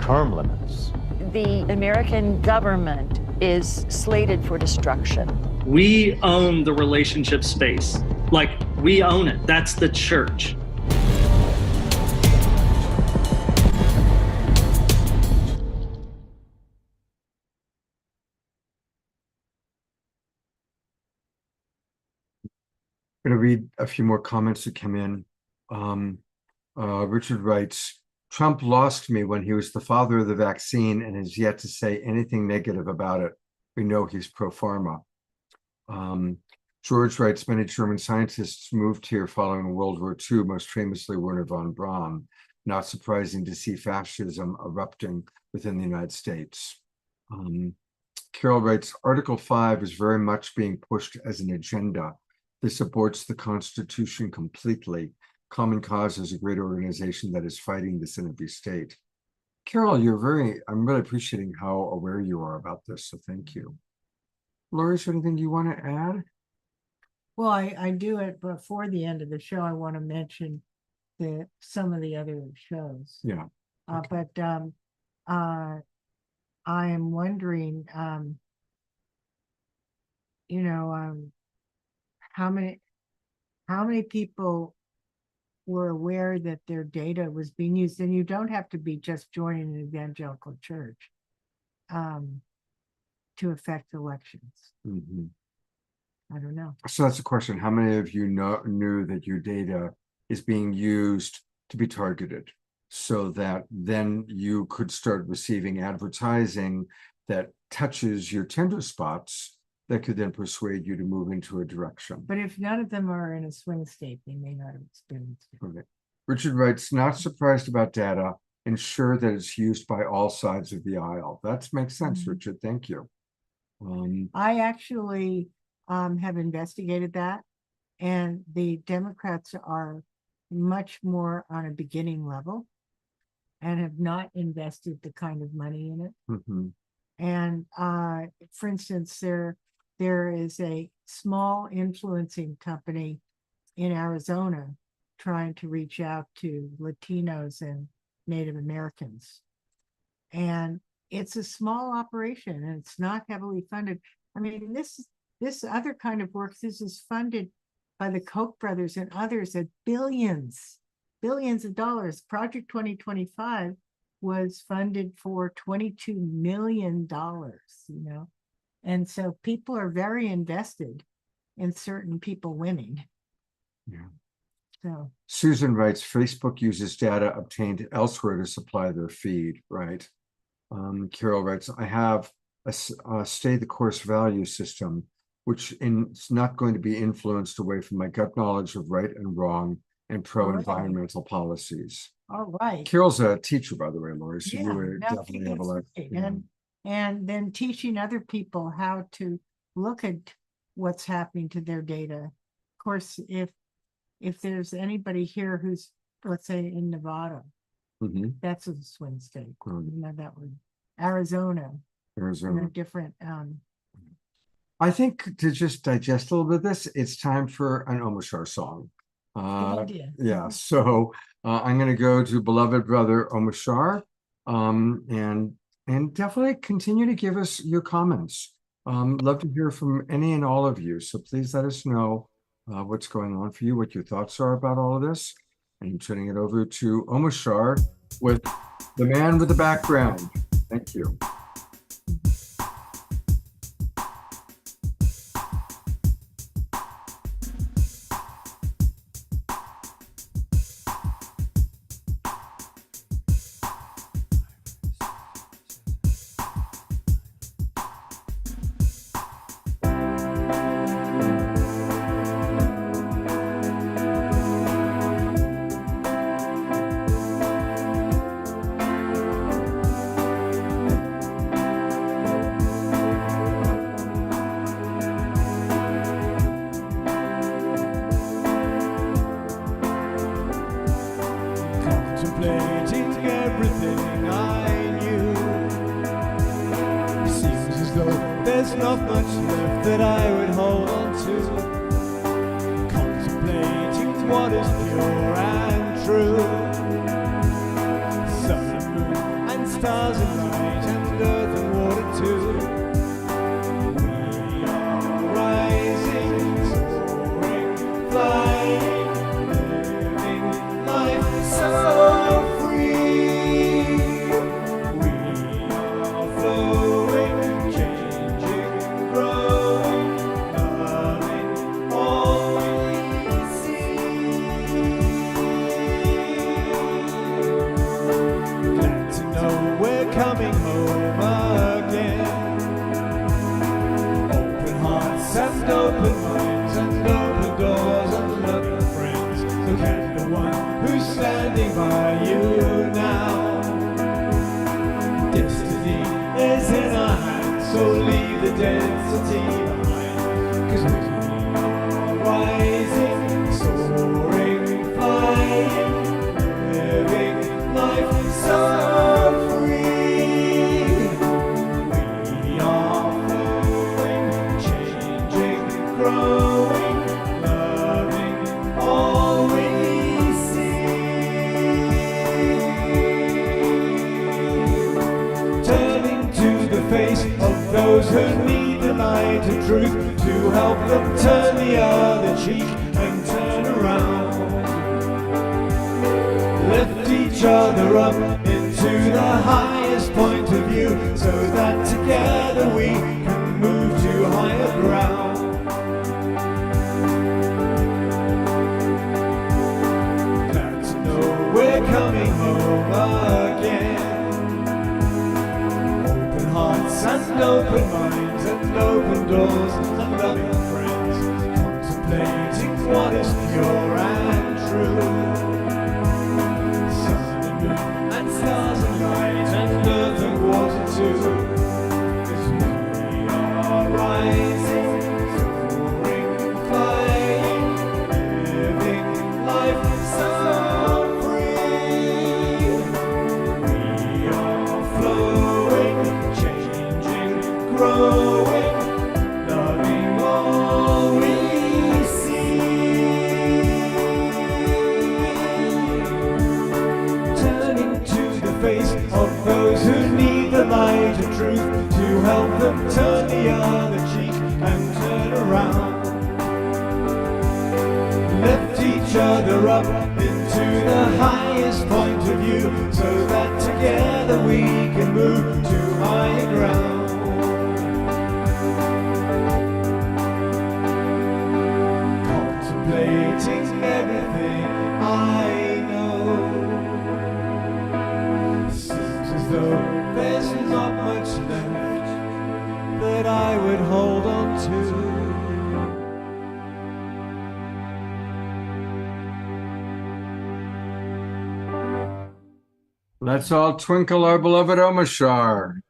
term limits. The American government is slated for destruction. We own the relationship space. Like, we own it. That's the church. I'm going to read a few more comments that come in. Richard writes, Trump lost me when he was the father of the vaccine and has yet to say anything negative about it. We know he's pro-pharma. George writes, many German scientists moved here following World War II, most famously Wernher von Braun. Not surprising to see fascism erupting within the United States. Carol writes, Article 5 is very much being pushed as an agenda. This supports the Constitution completely. Common Cause is a great organization that is fighting this in every state. Carol, I'm really appreciating how aware you are about this, so thank you. Lori, is there anything you want to add? Well, I do it before the end of the show. I want to mention some of the other shows. Yeah. Okay. But I am wondering, how many people were aware that their data was being used, and you don't have to be just joining an evangelical church to affect elections. Mm-hmm. I don't know. So that's a question. How many of you knew that your data is being used to be targeted so that then you could start receiving advertising that touches your tender spots that could then persuade you to move into a direction? But if none of them are in a swing state, they may not have experienced it. Okay. Richard writes, not surprised about data. Ensure that it's used by all sides of the aisle. That makes sense, Richard. Thank you. I actually have investigated that, and the Democrats are much more on a beginning level and have not invested the kind of money in it. Mm-hmm. And for instance, there is a small influencing company in Arizona trying to reach out to Latinos and Native Americans. And it's a small operation and it's not heavily funded. I mean, this this other kind of work, this is funded by the Koch brothers and others at billions of dollars. Project 2025 was funded for $22 million, you know? And so people are very invested in certain people winning. Yeah. So Susan writes, Facebook uses data obtained elsewhere to supply their feed, right? Carol writes, I have a stay the course value system, which is not going to be influenced away from my gut knowledge of right and wrong and pro-environmental policies. all right. Carol's a teacher, by the way, Lori, so Yeah, you would no, definitely have a lot. great. And then teaching other people how to look at what's happening to their data. Of course, if there's anybody here who's, let's say in Nevada, Mhm. that's a swing state. Right. You know, that would Arizona, you know, Arizona. different I think to just digest a little bit of this, it's time for an Omashar song. idea. Yeah, so I'm going to go to beloved brother Omashar, and definitely continue to give us your comments. Love to hear from any and all of you. So please let us know what's going on for you, what your thoughts are about all of this. And turning it over to Omashar with the man with the background. Thank you. Contemplating everything I knew. Seems as though there's not much left that I would hold on to. Contemplating what is pure and true. Sun and moon and stars and light and earth and water too. We are rising, soaring, flying, living life so free. We are flowing, changing, growing, loving all we see. Glad to know we're coming home again. Open hearts and open minds and open doors and loving friends. Look at the one who's standing by you now. Destiny is in our hands, so leave the density behind. 'Cause we are rising, soaring, flying, living life so free. We are flowing, changing, growing, loving all we see. Turning to the face of those who need the light of truth to help them turn the other cheek and turn around. Lift each other up into the highest point of view so that together we can move to higher ground. Glad to know we're coming home again. Open hearts and open minds and open doors and loving friends. Contemplating what is pure and true. Sun and moon and stars and light and earth and water too. 'Cause we are rising, soaring, flying, living life so free. We are flowing, changing, growing, loving all we see. Turning to the face of those who need the light of truth to help them turn the other cheek and turn around. Lift each other up into the highest point of view, so that together we can move to higher ground. Contemplating everything I know, seems as though there's not much left that I would hold on to. Let's all twinkle our beloved Omashar.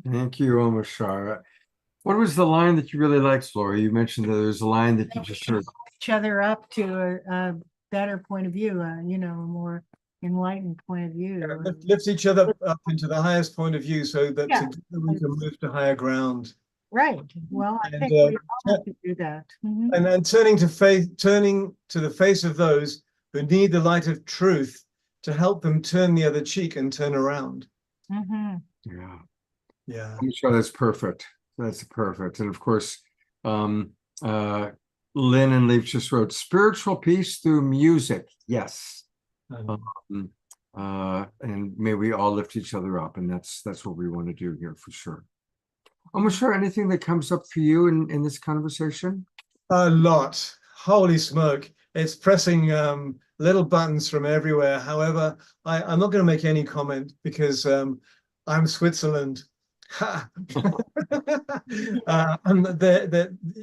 Thank you, Omashar. What was the line that you really liked, Lori? You mentioned that there's a line that you just heard. Each other up to a better point of view, you know, a more enlightened point of view. Lift each other up into the highest point of view, so that Yeah. together we can move to higher ground. Right. Well, I And, think we all have to do that. Mhm. And turning to the face of those who need the light of truth to help them turn the other cheek and turn around. Mhm. Yeah. Yeah. I'm sure that's perfect. That's perfect. And of course, Lynn and Leaf just wrote spiritual peace through music. Yes. And may we all lift each other up. And that's what we want to do here for sure. I'm sure anything that comes up for you in this conversation? A lot. Holy smoke. It's pressing little buttons from everywhere. However, I'm not going to make any comment because I'm Switzerland.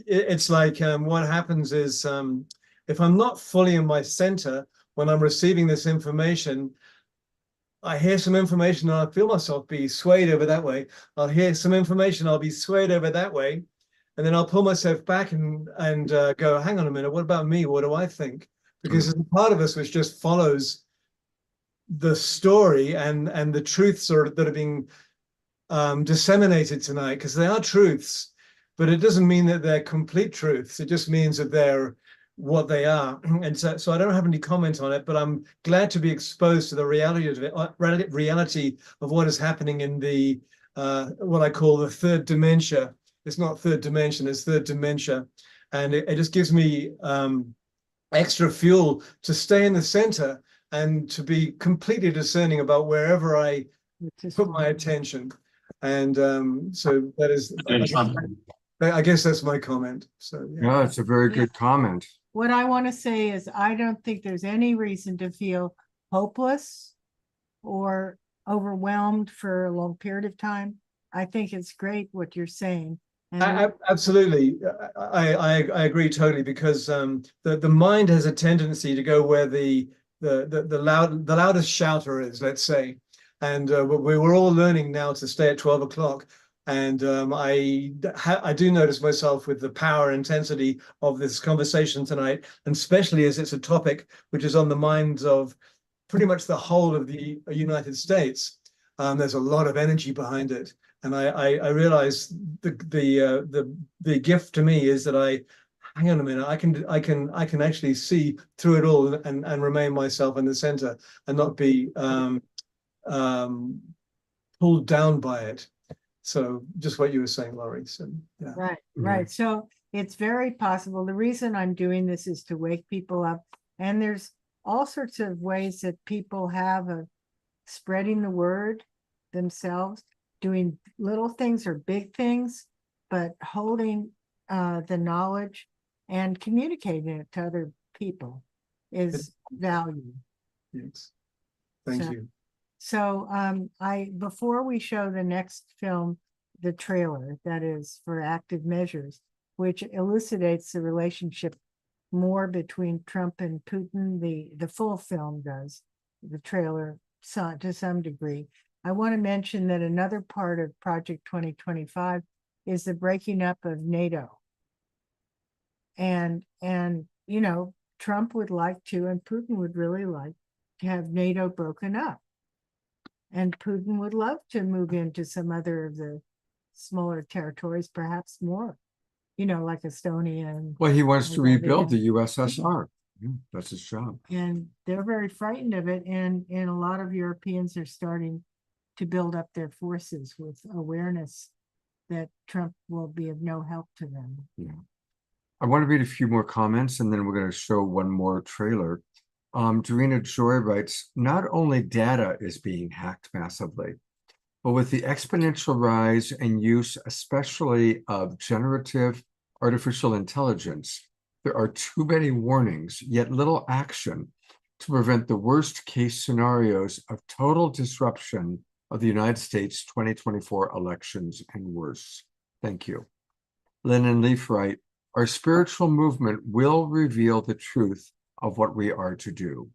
It's like what happens is if I'm not fully in my center when I'm receiving this information, I hear some information and I feel myself be swayed over that way. I'll hear some information, I'll be swayed over that way. And then I'll pull myself back and go, hang on a minute, what about me? What do I think? Because there's a part of us which just follows the story and the truths that are being disseminated tonight, because they are truths, but it doesn't mean that they're complete truths. It just means that they're what they are. And so I don't have any comment on it, but I'm glad to be exposed to the reality of it, reality of what is happening in the what I call the third dementia. It's not third dimension, it's third dementia. And it just gives me extra fuel to stay in the center and to be completely discerning about wherever I put my attention. And so that is, I guess that's my comment. So yeah, it's a very good comment. What I want to say is I don't think there's any reason to feel hopeless or overwhelmed for a long period of time. I think it's great what you're saying. And absolutely, I agree totally, because the mind has a tendency to go where the loudest shouter is, let's say, and we're all learning now to stay at 12 o'clock. And I do notice myself with the power and intensity of this conversation tonight, and especially as it's a topic which is on the minds of pretty much the whole of the United States. There's a lot of energy behind it. And I realize the gift to me is that hang on a minute, I can actually see through it all and remain myself in the center and not be pulled down by it. So just what you were saying, Laurie. So yeah. Right. So it's very possible. The reason I'm doing this is to wake people up. And there's all sorts of ways that people have of spreading the word themselves, doing little things or big things, but holding the knowledge and communicating it to other people is value. Yes. Thank you. So before we show the next film, the trailer that is for Active Measures, which elucidates the relationship more between Trump and Putin, the full film does, the trailer to some degree. I want to mention that another part of Project 2025 is the breaking up of NATO. And you know, Trump would like to, and Putin would really like to have NATO broken up. And Putin would love to move into some other of the smaller territories, perhaps more, you know, like Estonia. Well, he wants to rebuild the USSR. Yeah, that's his job. And they're very frightened of it. And a lot of Europeans are starting to build up their forces with awareness that Trump will be of no help to them. Yeah. I want to read a few more comments and then we're going to show one more trailer. Dorina Joy writes, not only data is being hacked massively, but with the exponential rise and use, especially of generative artificial intelligence, there are too many warnings, yet little action to prevent the worst case scenarios of total disruption of the United States 2024 elections and worse. Thank you. Lennon Leaf writes, our spiritual movement will reveal the truth of what we are to do.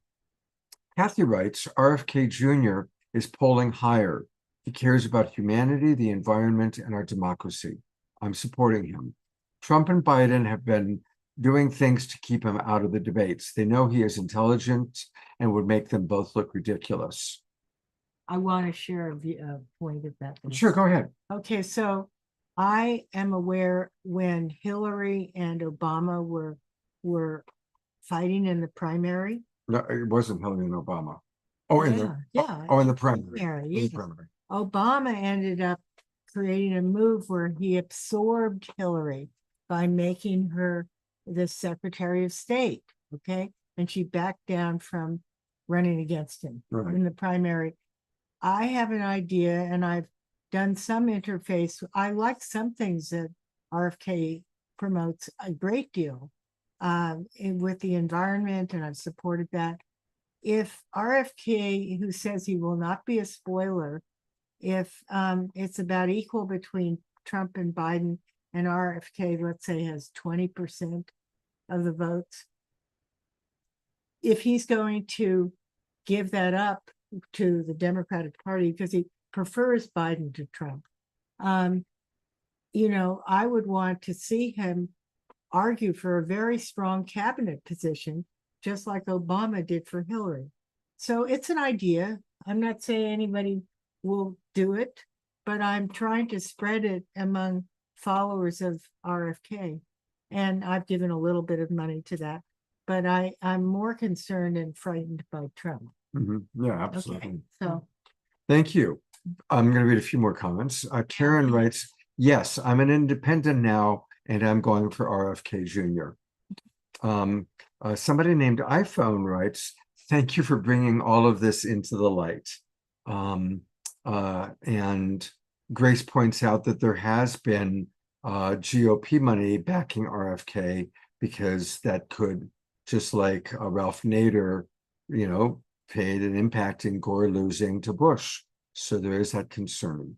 Kathy writes, RFK Jr. is polling higher. He cares about humanity, the environment, and our democracy. I'm supporting him. Trump and Biden have been doing things to keep him out of the debates. They know he is intelligent and would make them both look ridiculous. I want to share a point about this. Sure, go ahead. Okay, so I am aware when Hillary and Obama were fighting in the primary. No, it wasn't Hillary and Obama. Oh, in the primary. Yes. Obama ended up creating a move where he absorbed Hillary by making her the Secretary of State. Okay, and she backed down from running against him in the primary. I have an idea, and I've done some interface. I like some things that RFK promotes a great deal with the environment, and I've supported that. If RFK, who says he will not be a spoiler, if it's about equal between Trump and Biden, and RFK, let's say, has 20% of the votes, if he's going to give that up to the Democratic Party because he prefers Biden to Trump, you know, I would want to see him argue for a very strong cabinet position, just like Obama did for Hillary. So it's an idea. I'm not saying anybody will do it, but I'm trying to spread it among followers of RFK. And I've given a little bit of money to that, but I'm more concerned and frightened by Trump. Yeah, absolutely. Okay, so thank you. I'm going to read a few more comments. Karen writes, yes, I'm an independent now, and I'm going for RFK Jr. Somebody named iPhone writes, thank you for bringing all of this into the light. And Grace points out that there has been GOP money backing RFK because that could, just like Ralph Nader, you know, paid an impact in Gore losing to Bush. So there is that concern.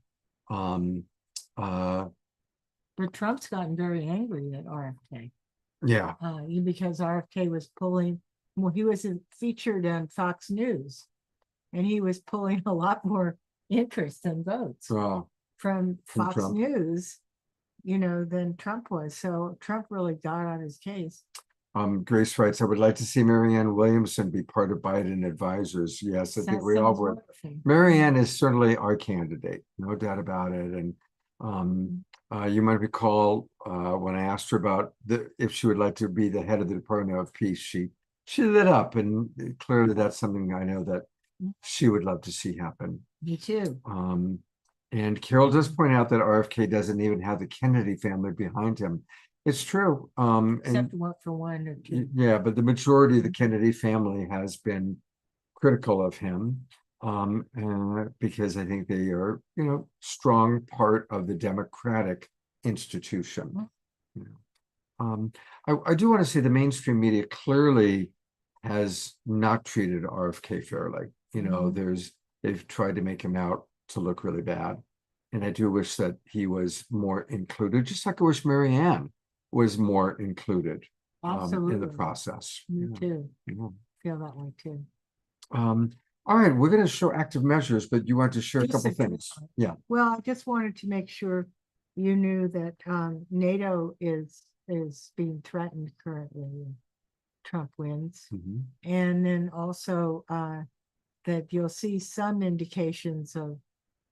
but Trump's gotten very angry at RFK. Yeah. Because RFK was pulling, well, he was featured on Fox News, and he was pulling a lot more interest and votes from Fox Trump. News, you know, than Trump was. So Trump really got on his case. Grace writes, I would like to see Marianne Williamson be part of Biden advisors. Yes, I think we all would. Marianne is certainly our candidate, no doubt about it. And you might recall when I asked her about if she would like to be the head of the Department of Peace, she lit up, and clearly that's something I know that she would love to see happen. Me too. And Carol does point out that RFK doesn't even have the Kennedy family behind him. It's true. Except for one or two. Yeah, but the majority of the Kennedy family has been critical of him because I think they are, you know, strong part of the Democratic institution. You know. I do want to say the mainstream media clearly has not treated RFK fairly. You know, they've tried to make him out to look really bad. And I do wish that he was more included, just like I wish Marianne was more included in the process. Me too. Feel that way too. All right, we're going to show active measures, but you want to share a couple things. Yeah. Well, I just wanted to make sure you knew that NATO is being threatened currently. Trump wins. And then also that you'll see some indications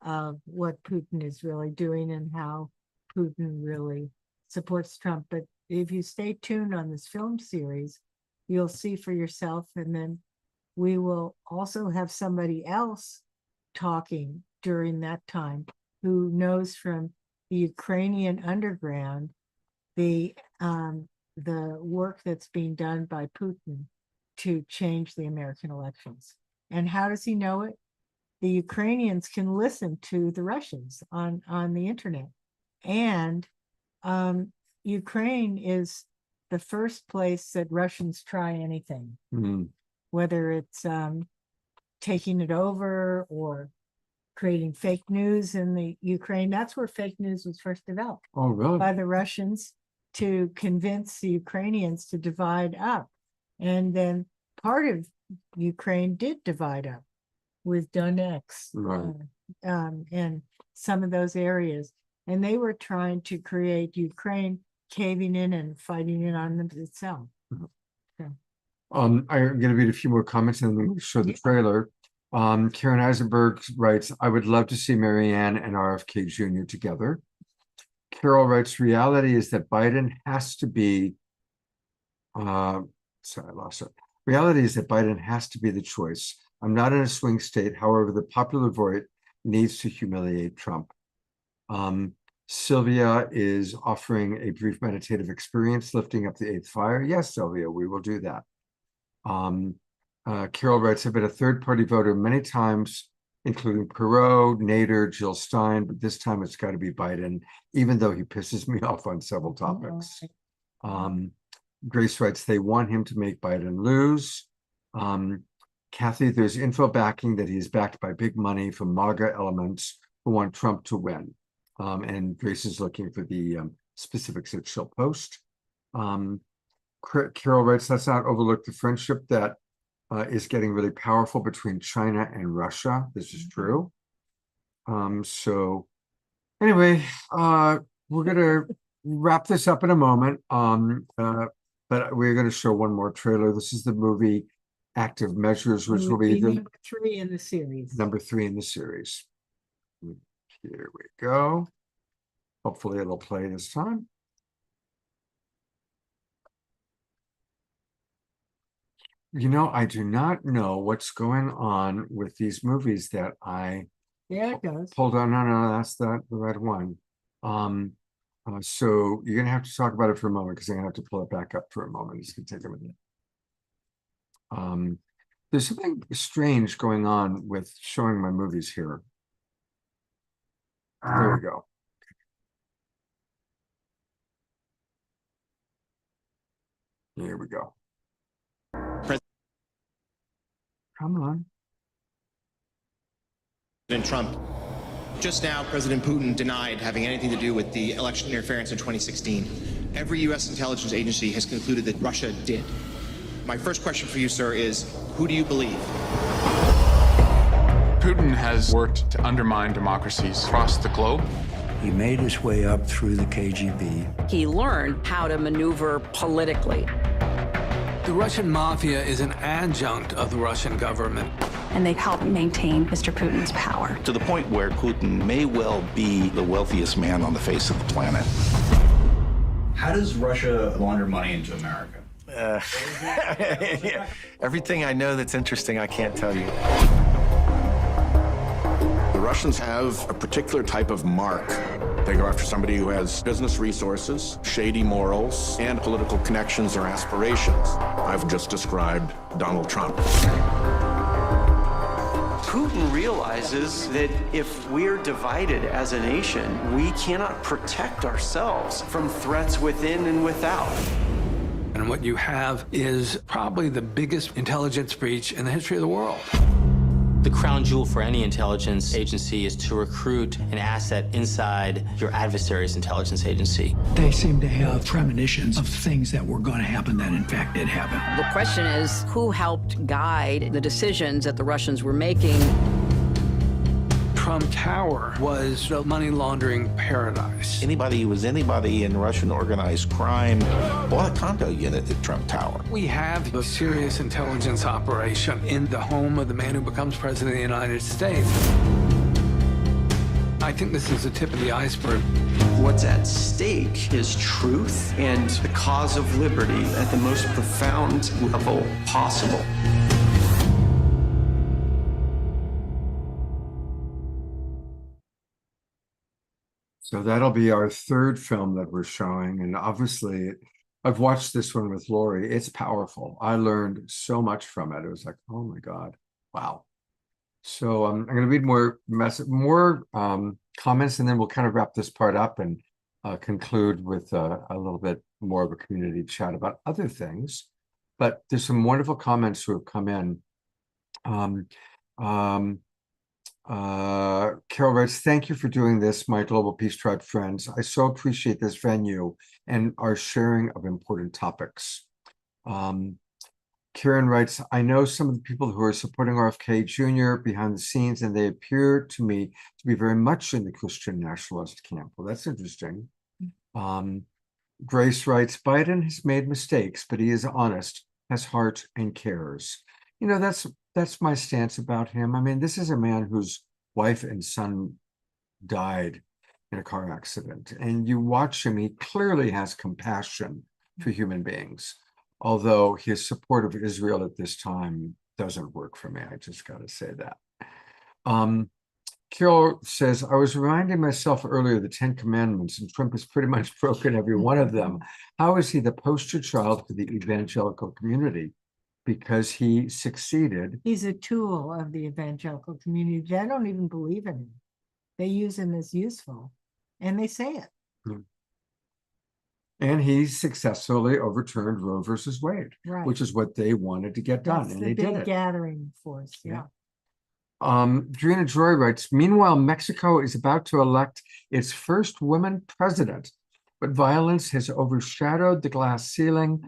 of what Putin is really doing and how Putin really supports Trump. But if you stay tuned on this film series, you'll see for yourself. And then we will also have somebody else talking during that time who knows from the Ukrainian underground, the work that's being done by Putin to change the American elections. And how does he know it? The Ukrainians can listen to the Russians on the internet. And Ukraine is the first place that Russians try anything, whether it's taking it over or creating fake news in the Ukraine. That's where fake news was first developed. Oh, really? By the Russians to convince the Ukrainians to divide up. And then part of Ukraine did divide up with Donetsk, Right. and some of those areas. And they were trying to create Ukraine caving in and fighting in on them itself. I'm going to read a few more comments and then we'll show the trailer. Karen Eisenberg writes, I would love to see Marianne and RFK Jr. together. Carol writes, reality is that Biden has to be, sorry, I lost it. Reality is that Biden has to be the choice. I'm not in a swing state. However, the popular vote needs to humiliate Trump. Sylvia is offering a brief meditative experience, lifting up the eighth fire. Yes, Sylvia, we will do that. Carol writes, I've been a third-party voter many times, including Perot, Nader, Jill Stein, but this time it's got to be Biden, even though he pisses me off on several topics. Grace writes, they want him to make Biden lose. Kathy, there's info backing that he's backed by big money from MAGA elements who want Trump to win. And Grace is looking for the specifics that she'll post. Carol writes, let's not overlook the friendship that is getting really powerful between China and Russia. This is true. So anyway, we're going to wrap this up in a moment. But we're going to show one more trailer. This is the movie Active Measures, which will be the number 3 in the series. Number 3 in the series. Here we go. Hopefully it'll play this time. You know, I do not know what's going on with these movies that I Yeah, it goes. pulled on. No, that's the red one. So you're gonna have to talk about it for a moment because I'm gonna have to pull it back up for a moment. It's gonna take a minute. There's something strange going on with showing my movies here. There we go. Here we go. Come on. President Trump. Just now, President Putin denied having anything to do with the election interference in 2016. Every U.S. intelligence agency has concluded that Russia did. My first question for you, sir, is who do you believe? Putin has worked to undermine democracies across the globe. He made his way up through the KGB. He learned how to maneuver politically. The Russian mafia is an adjunct of the Russian government. And they help maintain Mr. Putin's power. To the point where Putin may well be the wealthiest man on the face of the planet. How does Russia launder money into America? Everything I know that's interesting, I can't tell you. The Russians have a particular type of mark. They go after somebody who has business resources, shady morals, and political connections or aspirations. I've just described Donald Trump. Putin realizes that if we're divided as a nation, we cannot protect ourselves from threats within and without. And what you have is probably the biggest intelligence breach in the history of the world. The crown jewel for any intelligence agency is to recruit an asset inside your adversary's intelligence agency. They seem to have premonitions of things that were going to happen that in fact did happen. The question is, who helped guide the decisions that the Russians were making? Trump Tower was a money laundering paradise. Anybody who was anybody in Russian organized crime bought a condo unit at Trump Tower. We have a serious intelligence operation in the home of the man who becomes president of the United States. I think this is the tip of the iceberg. What's at stake is truth and the cause of liberty at the most profound level possible. So that'll be our third film that we're showing. And obviously, I've watched this one with Lori. It's powerful. I learned so much from it. It was like, oh my God, wow. So I'm going to read more comments, and then we'll kind of wrap this part up and conclude with a little bit more of a community chat about other things. But there's some wonderful comments who have come in. Carol writes, thank you for doing this, my Global Peace Tribe friends. I so appreciate this venue and our sharing of important topics. Karen writes, I know some of the people who are supporting RFK Jr. behind the scenes, and they appear to me to be very much in the Christian nationalist camp. Well, that's interesting. Grace writes, Biden has made mistakes, but he is honest, has heart, and cares. You know, that's my stance about him. I mean, this is a man whose wife and son died in a car accident, and you watch him, he clearly has compassion for human beings. Although his support of Israel at this time doesn't work for me. I just got to say that. Carol says, I was reminding myself earlier the 10 Commandments, and Trump has pretty much broken every one of them. How is he the poster child for the evangelical community? Because he succeeded. He's a tool of the evangelical community. They don't even believe in him. They use him as useful, and they say it. And he successfully overturned Roe versus Wade, Right. which is what they wanted to get done. That's And the they did big it. gathering force. Yeah. Drina Joy writes, meanwhile, Mexico is about to elect its first woman president, but violence has overshadowed the glass ceiling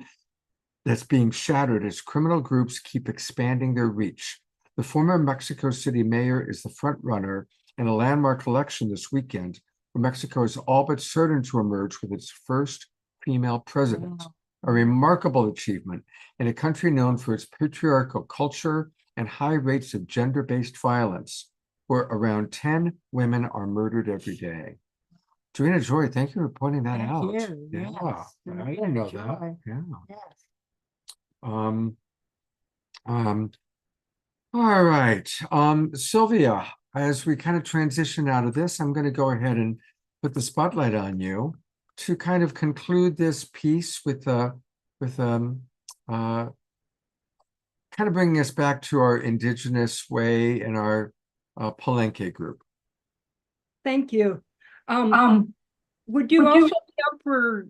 that's being shattered as criminal groups keep expanding their reach. The former Mexico City mayor is the front runner in a landmark election this weekend, where Mexico is all but certain to emerge with its first female president, a remarkable achievement in a country known for its patriarchal culture and high rates of gender-based violence, where around 10 women are murdered every day. Joanna Joy, thank you for pointing that Thank out. you. Yeah, Yes. I didn't know Joy. that. Yeah. Yes. All right. Sylvia, as we kind of transition out of this, I'm going to go ahead and put the spotlight on you to kind of conclude this piece with kind of bringing us back to our Indigenous way and our Palenque group. Thank you. Would you also be up for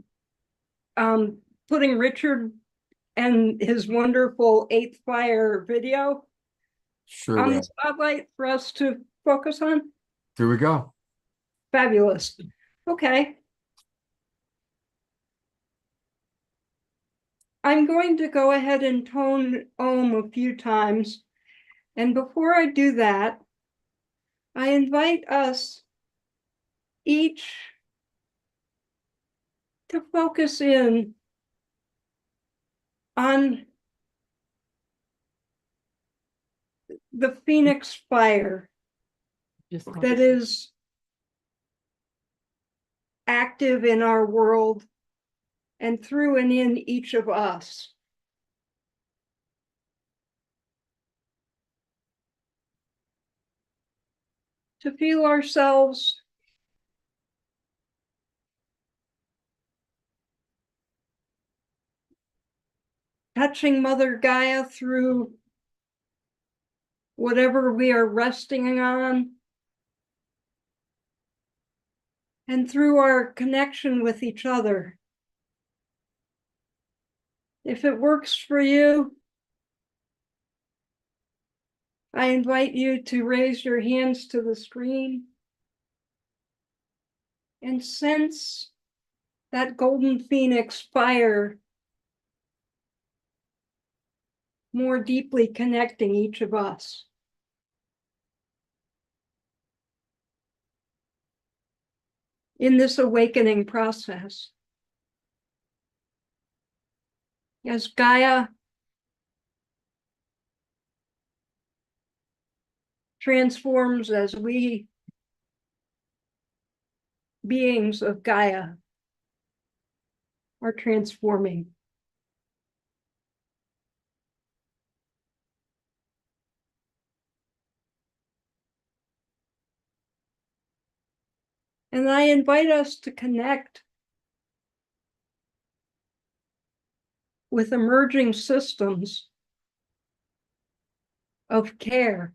putting Richard and his wonderful Eighth Fire video Sure on will. the spotlight for us to focus on? Here we go. Fabulous. Okay. I'm going to go ahead and tone Om a few times. And before I do that, I invite us each to focus in on the Phoenix fire that is active in our world and through and in each of us. To feel ourselves touching Mother Gaia through whatever we are resting on, and through our connection with each other. If it works for you, I invite you to raise your hands to the screen and sense that golden phoenix fire more deeply connecting each of us. In this awakening process, as Gaia transforms, as we beings of Gaia are transforming. And I invite us to connect with emerging systems of care.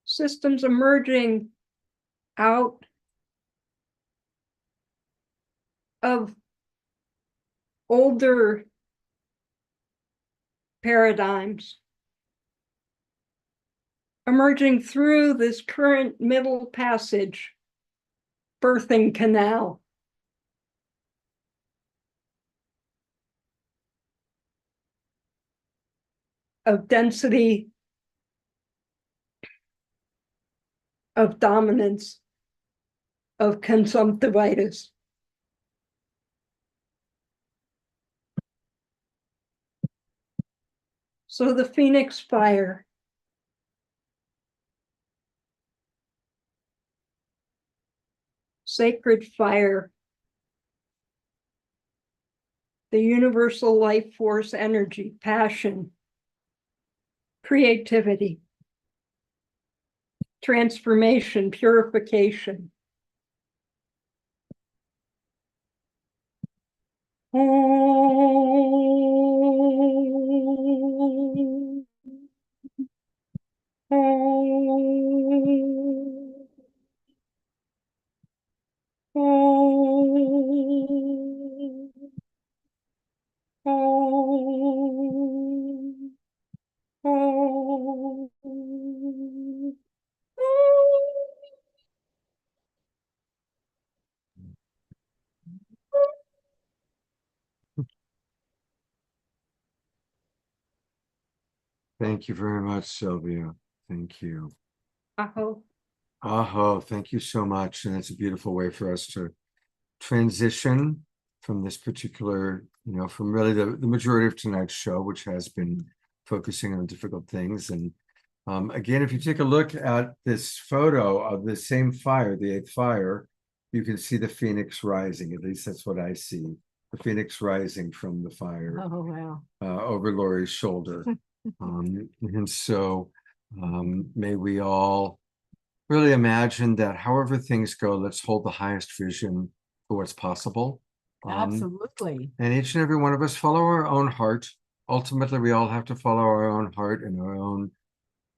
Systems emerging out of older paradigms, emerging through this current middle passage, birthing canal. Of density, of dominance, of consumptivitis. So the Phoenix fire, sacred fire, the universal life force energy, passion, creativity, transformation, purification. Thank you very much, Sylvia. Thank you. Aho. Aho, thank you so much. And it's a beautiful way for us to transition from this particular, from really the majority of tonight's show, which has been focusing on difficult things. And again, if you take a look at this photo of the same fire, the 8th fire, you can see the phoenix rising. At least that's what I see. The phoenix rising from the fire. Oh, wow. Over Lori's shoulder. And so may we all really imagine that however things go, let's hold the highest vision for what's possible. Absolutely. And each and every one of us follow our own heart. Ultimately, we all have to follow our own heart and our own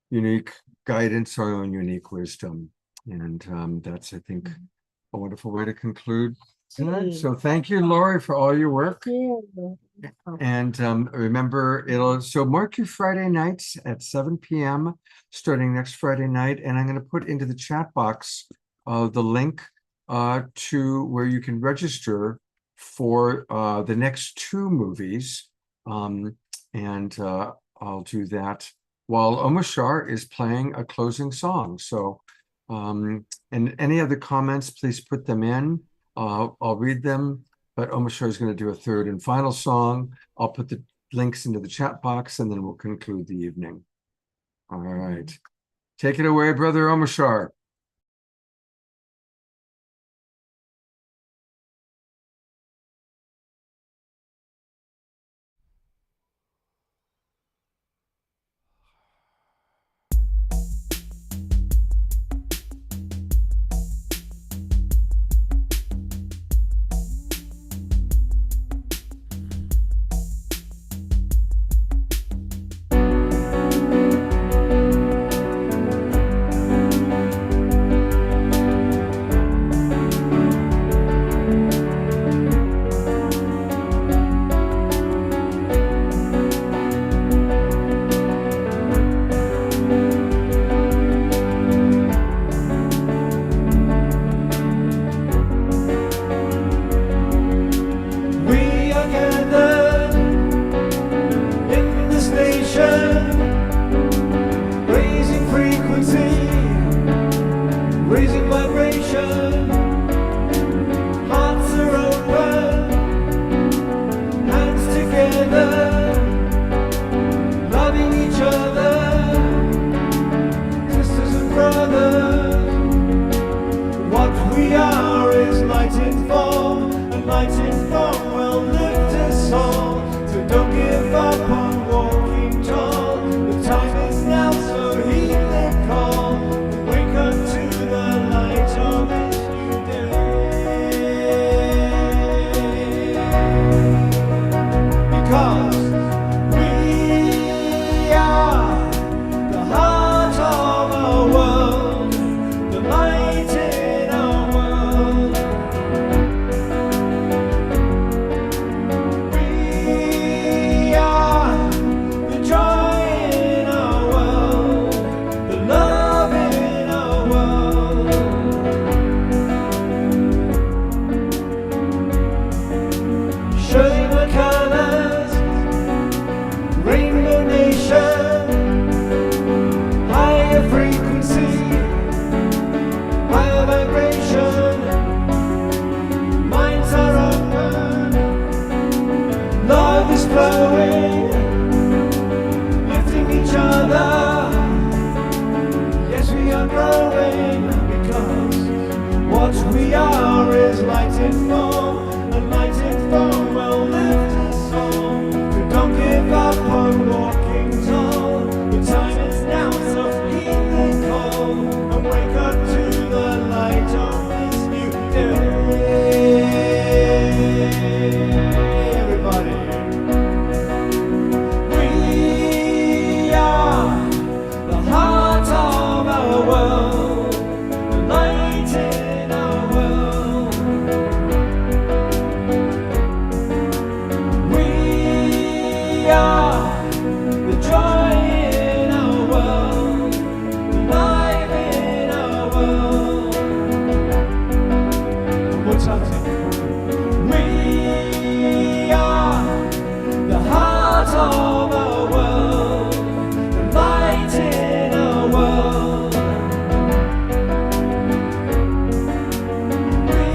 unique guidance, our own unique wisdom. And that's, I think, a wonderful way to conclude tonight. So thank you, Lori, for all your work. And remember, so mark your Friday nights at 7 p.m. starting next Friday night. And I'm going to put into the chat box the link to where you can register for the next 2 movies. And I'll do that while Omar Shah is playing a closing song. So, and any other comments, please put them in. I'll read them, but Omar Shah is going to do a 3rd and final song. I'll put the links into the chat box and then we'll conclude the evening. All right. Take it away, Brother Omar Shah. Don't give up on walking tall. The time is now, so heed the call. are growing, because what we are is light in form, and light in form will lift us all. So don't give up on walking tall. The time is now, so heed the call, and wake up to the light of this new day. Everybody, we are the heart of our world, the light in our world. We are the joy in our world, the life in our world. One more time, sing. We are the heart of our world, the light in our world. We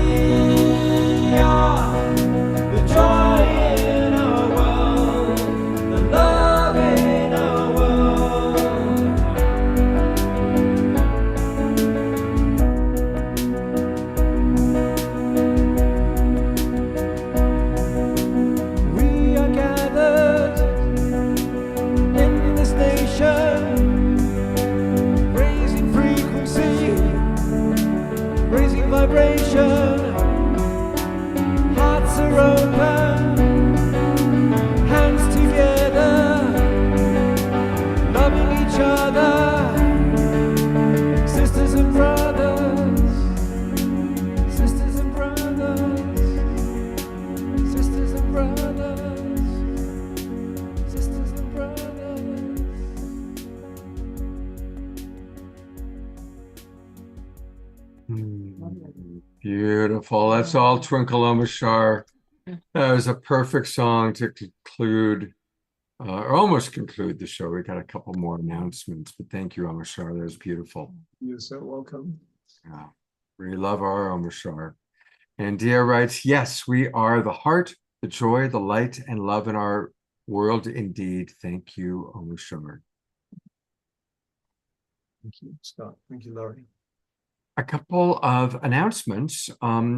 are the joy in our world, the love in our world. We are gathered in this nation, raising frequency, raising vibration. Hearts are open, hands together, loving each other, sisters and brothers, sisters and brothers, sisters and brothers, sisters and brothers. Beautiful. That's all Twinkle Omashar. That was a perfect song to conclude, or almost conclude the show. We got a couple more announcements, but thank you, Omashar. That was beautiful. You're so welcome. Yeah, we love our Omashar. And Dia writes, yes, we are the heart, the joy, the light, and love in our world indeed. Thank you, Omashar. Thank you, Scott. Thank you, Laurie. A couple of announcements.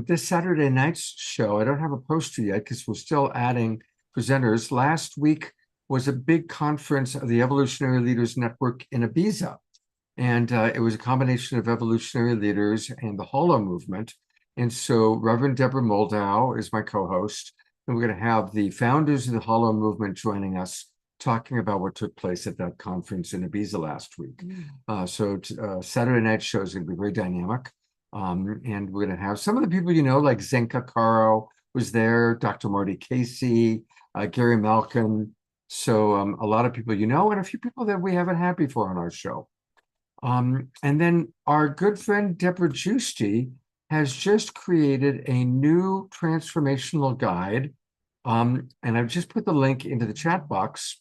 This Saturday night's show, I don't have a poster yet because we're still adding presenters. Last week was a big conference of the Evolutionary Leaders Network in Ibiza. And it was a combination of evolutionary leaders and the Holo movement. And so Reverend Deborah Moldow is my co-host. And we're going to have the founders of the Holo movement joining us, talking about what took place at that conference in Ibiza last week. So Saturday night show is going to be very dynamic. And we're going to have some of the people you know, like Zenka Caro was there, Dr. Marty Casey, Gary Malkin. So a lot of people you know, and a few people that we haven't had before on our show. And then our good friend Deborah Giusti has just created a new transformational guide. And I've just put the link into the chat box.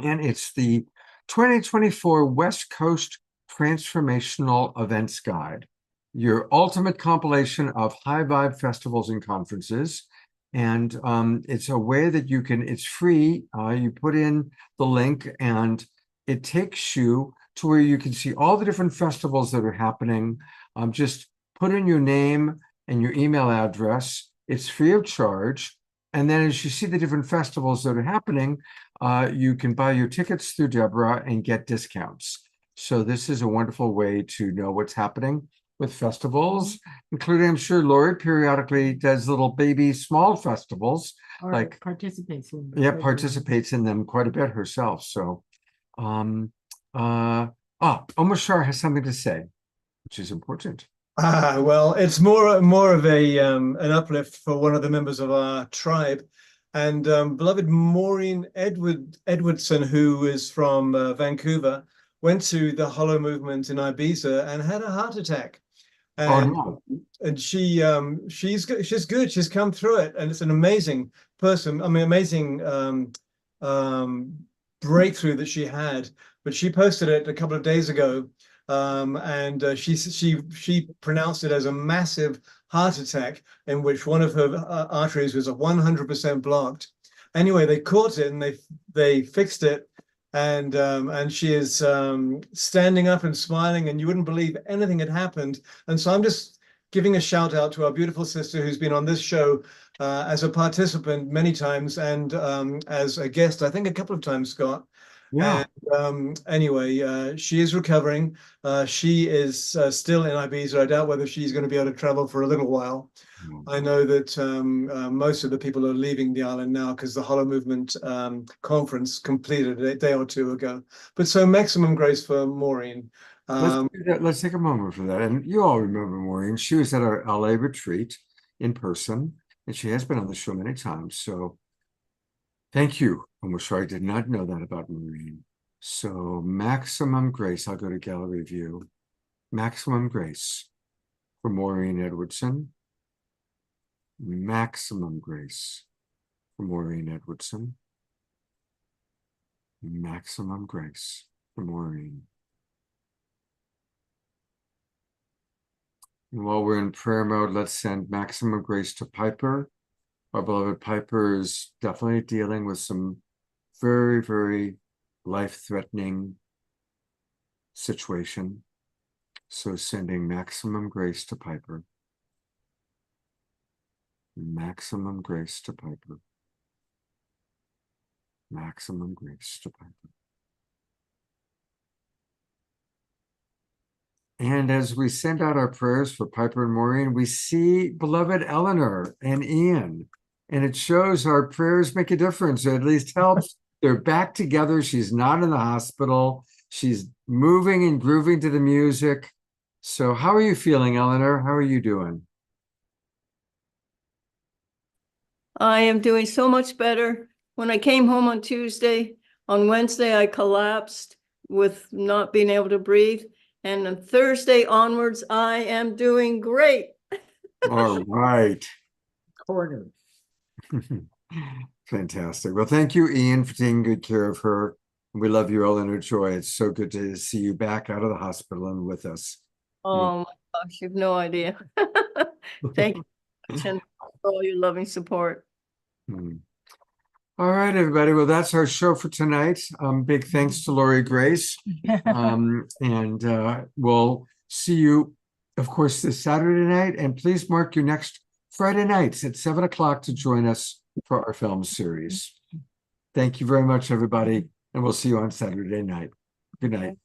And it's the 2024 West Coast Transformational Events Guide, your ultimate compilation of high vibe festivals and conferences. And it's a way that you can, it's free. You put in the link and it takes you to where you can see all the different festivals that are happening. Just put in your name and your email address. It's free of charge. And then as you see the different festivals that are happening, you can buy your tickets through Deborah and get discounts. So this is a wonderful way to know what's happening with festivals, including, I'm sure Laurie periodically does little baby small festivals. Or like participates in them. Yeah, participates in them quite a bit herself. So Omashar has something to say, which is important. Well, it's more of a an uplift for one of the members of our tribe, and beloved Maureen Edwardson, who is from Vancouver, went to the Holo movement in Ibiza and had a heart attack. And, and she's good. She's come through it, and it's an amazing person. I mean, amazing breakthrough that she had. But she posted it a couple of days ago. And she pronounced it as a massive heart attack in which one of her arteries was 100% blocked. Anyway, they caught it and they fixed it, and she is standing up and smiling, and you wouldn't believe anything had happened. And so I'm just giving a shout out to our beautiful sister who's been on this show as a participant many times, and as a guest, I think a couple of times, Scott. Yeah. And, anyway, she is recovering. She is still in Ibiza. I doubt whether she's going to be able to travel for a little while. I know that most of the people are leaving the island now because the Hollow Movement conference completed a day or two ago. But so maximum grace for Maureen. Let's take a moment for that. And you all remember Maureen. She was at our LA retreat in person, and she has been on the show many times. So thank you. I'm sure I did not know that about Maureen. So maximum grace. I'll go to gallery view. Maximum grace for Maureen Edwardson. Maximum grace for Maureen Edwardson. Maximum grace for Maureen. And while we're in prayer mode, let's send maximum grace to Piper. Our beloved Piper is definitely dealing with some very, very life-threatening situation. So sending maximum grace to Piper. Maximum grace to Piper. Maximum grace to Piper. And as we send out our prayers for Piper and Maureen, we see beloved Eleanor and Ian. And it shows our prayers make a difference, or at least helps. They're back together. She's not in the hospital. She's moving and grooving to the music. So how are you feeling, Eleanor? How are you doing? I am doing so much better. When I came home on Tuesday, on Wednesday, I collapsed with not being able to breathe. And on Thursday onwards, I am doing great. All right. Quarter. Fantastic. Well, thank you, Ian, for taking good care of her. We love you, Eleanor Joy. It's so good to see you back out of the hospital and with us. Oh my gosh, you have no idea. Thank you for all your loving support. All right, everybody. Well, that's our show for tonight. Big thanks to Laurie Grace. And we'll see you, of course, this Saturday night. And please mark your next Friday nights at 7 o'clock to join us for our film series. Thank you very much, everybody. And we'll see you on Saturday night. Good night.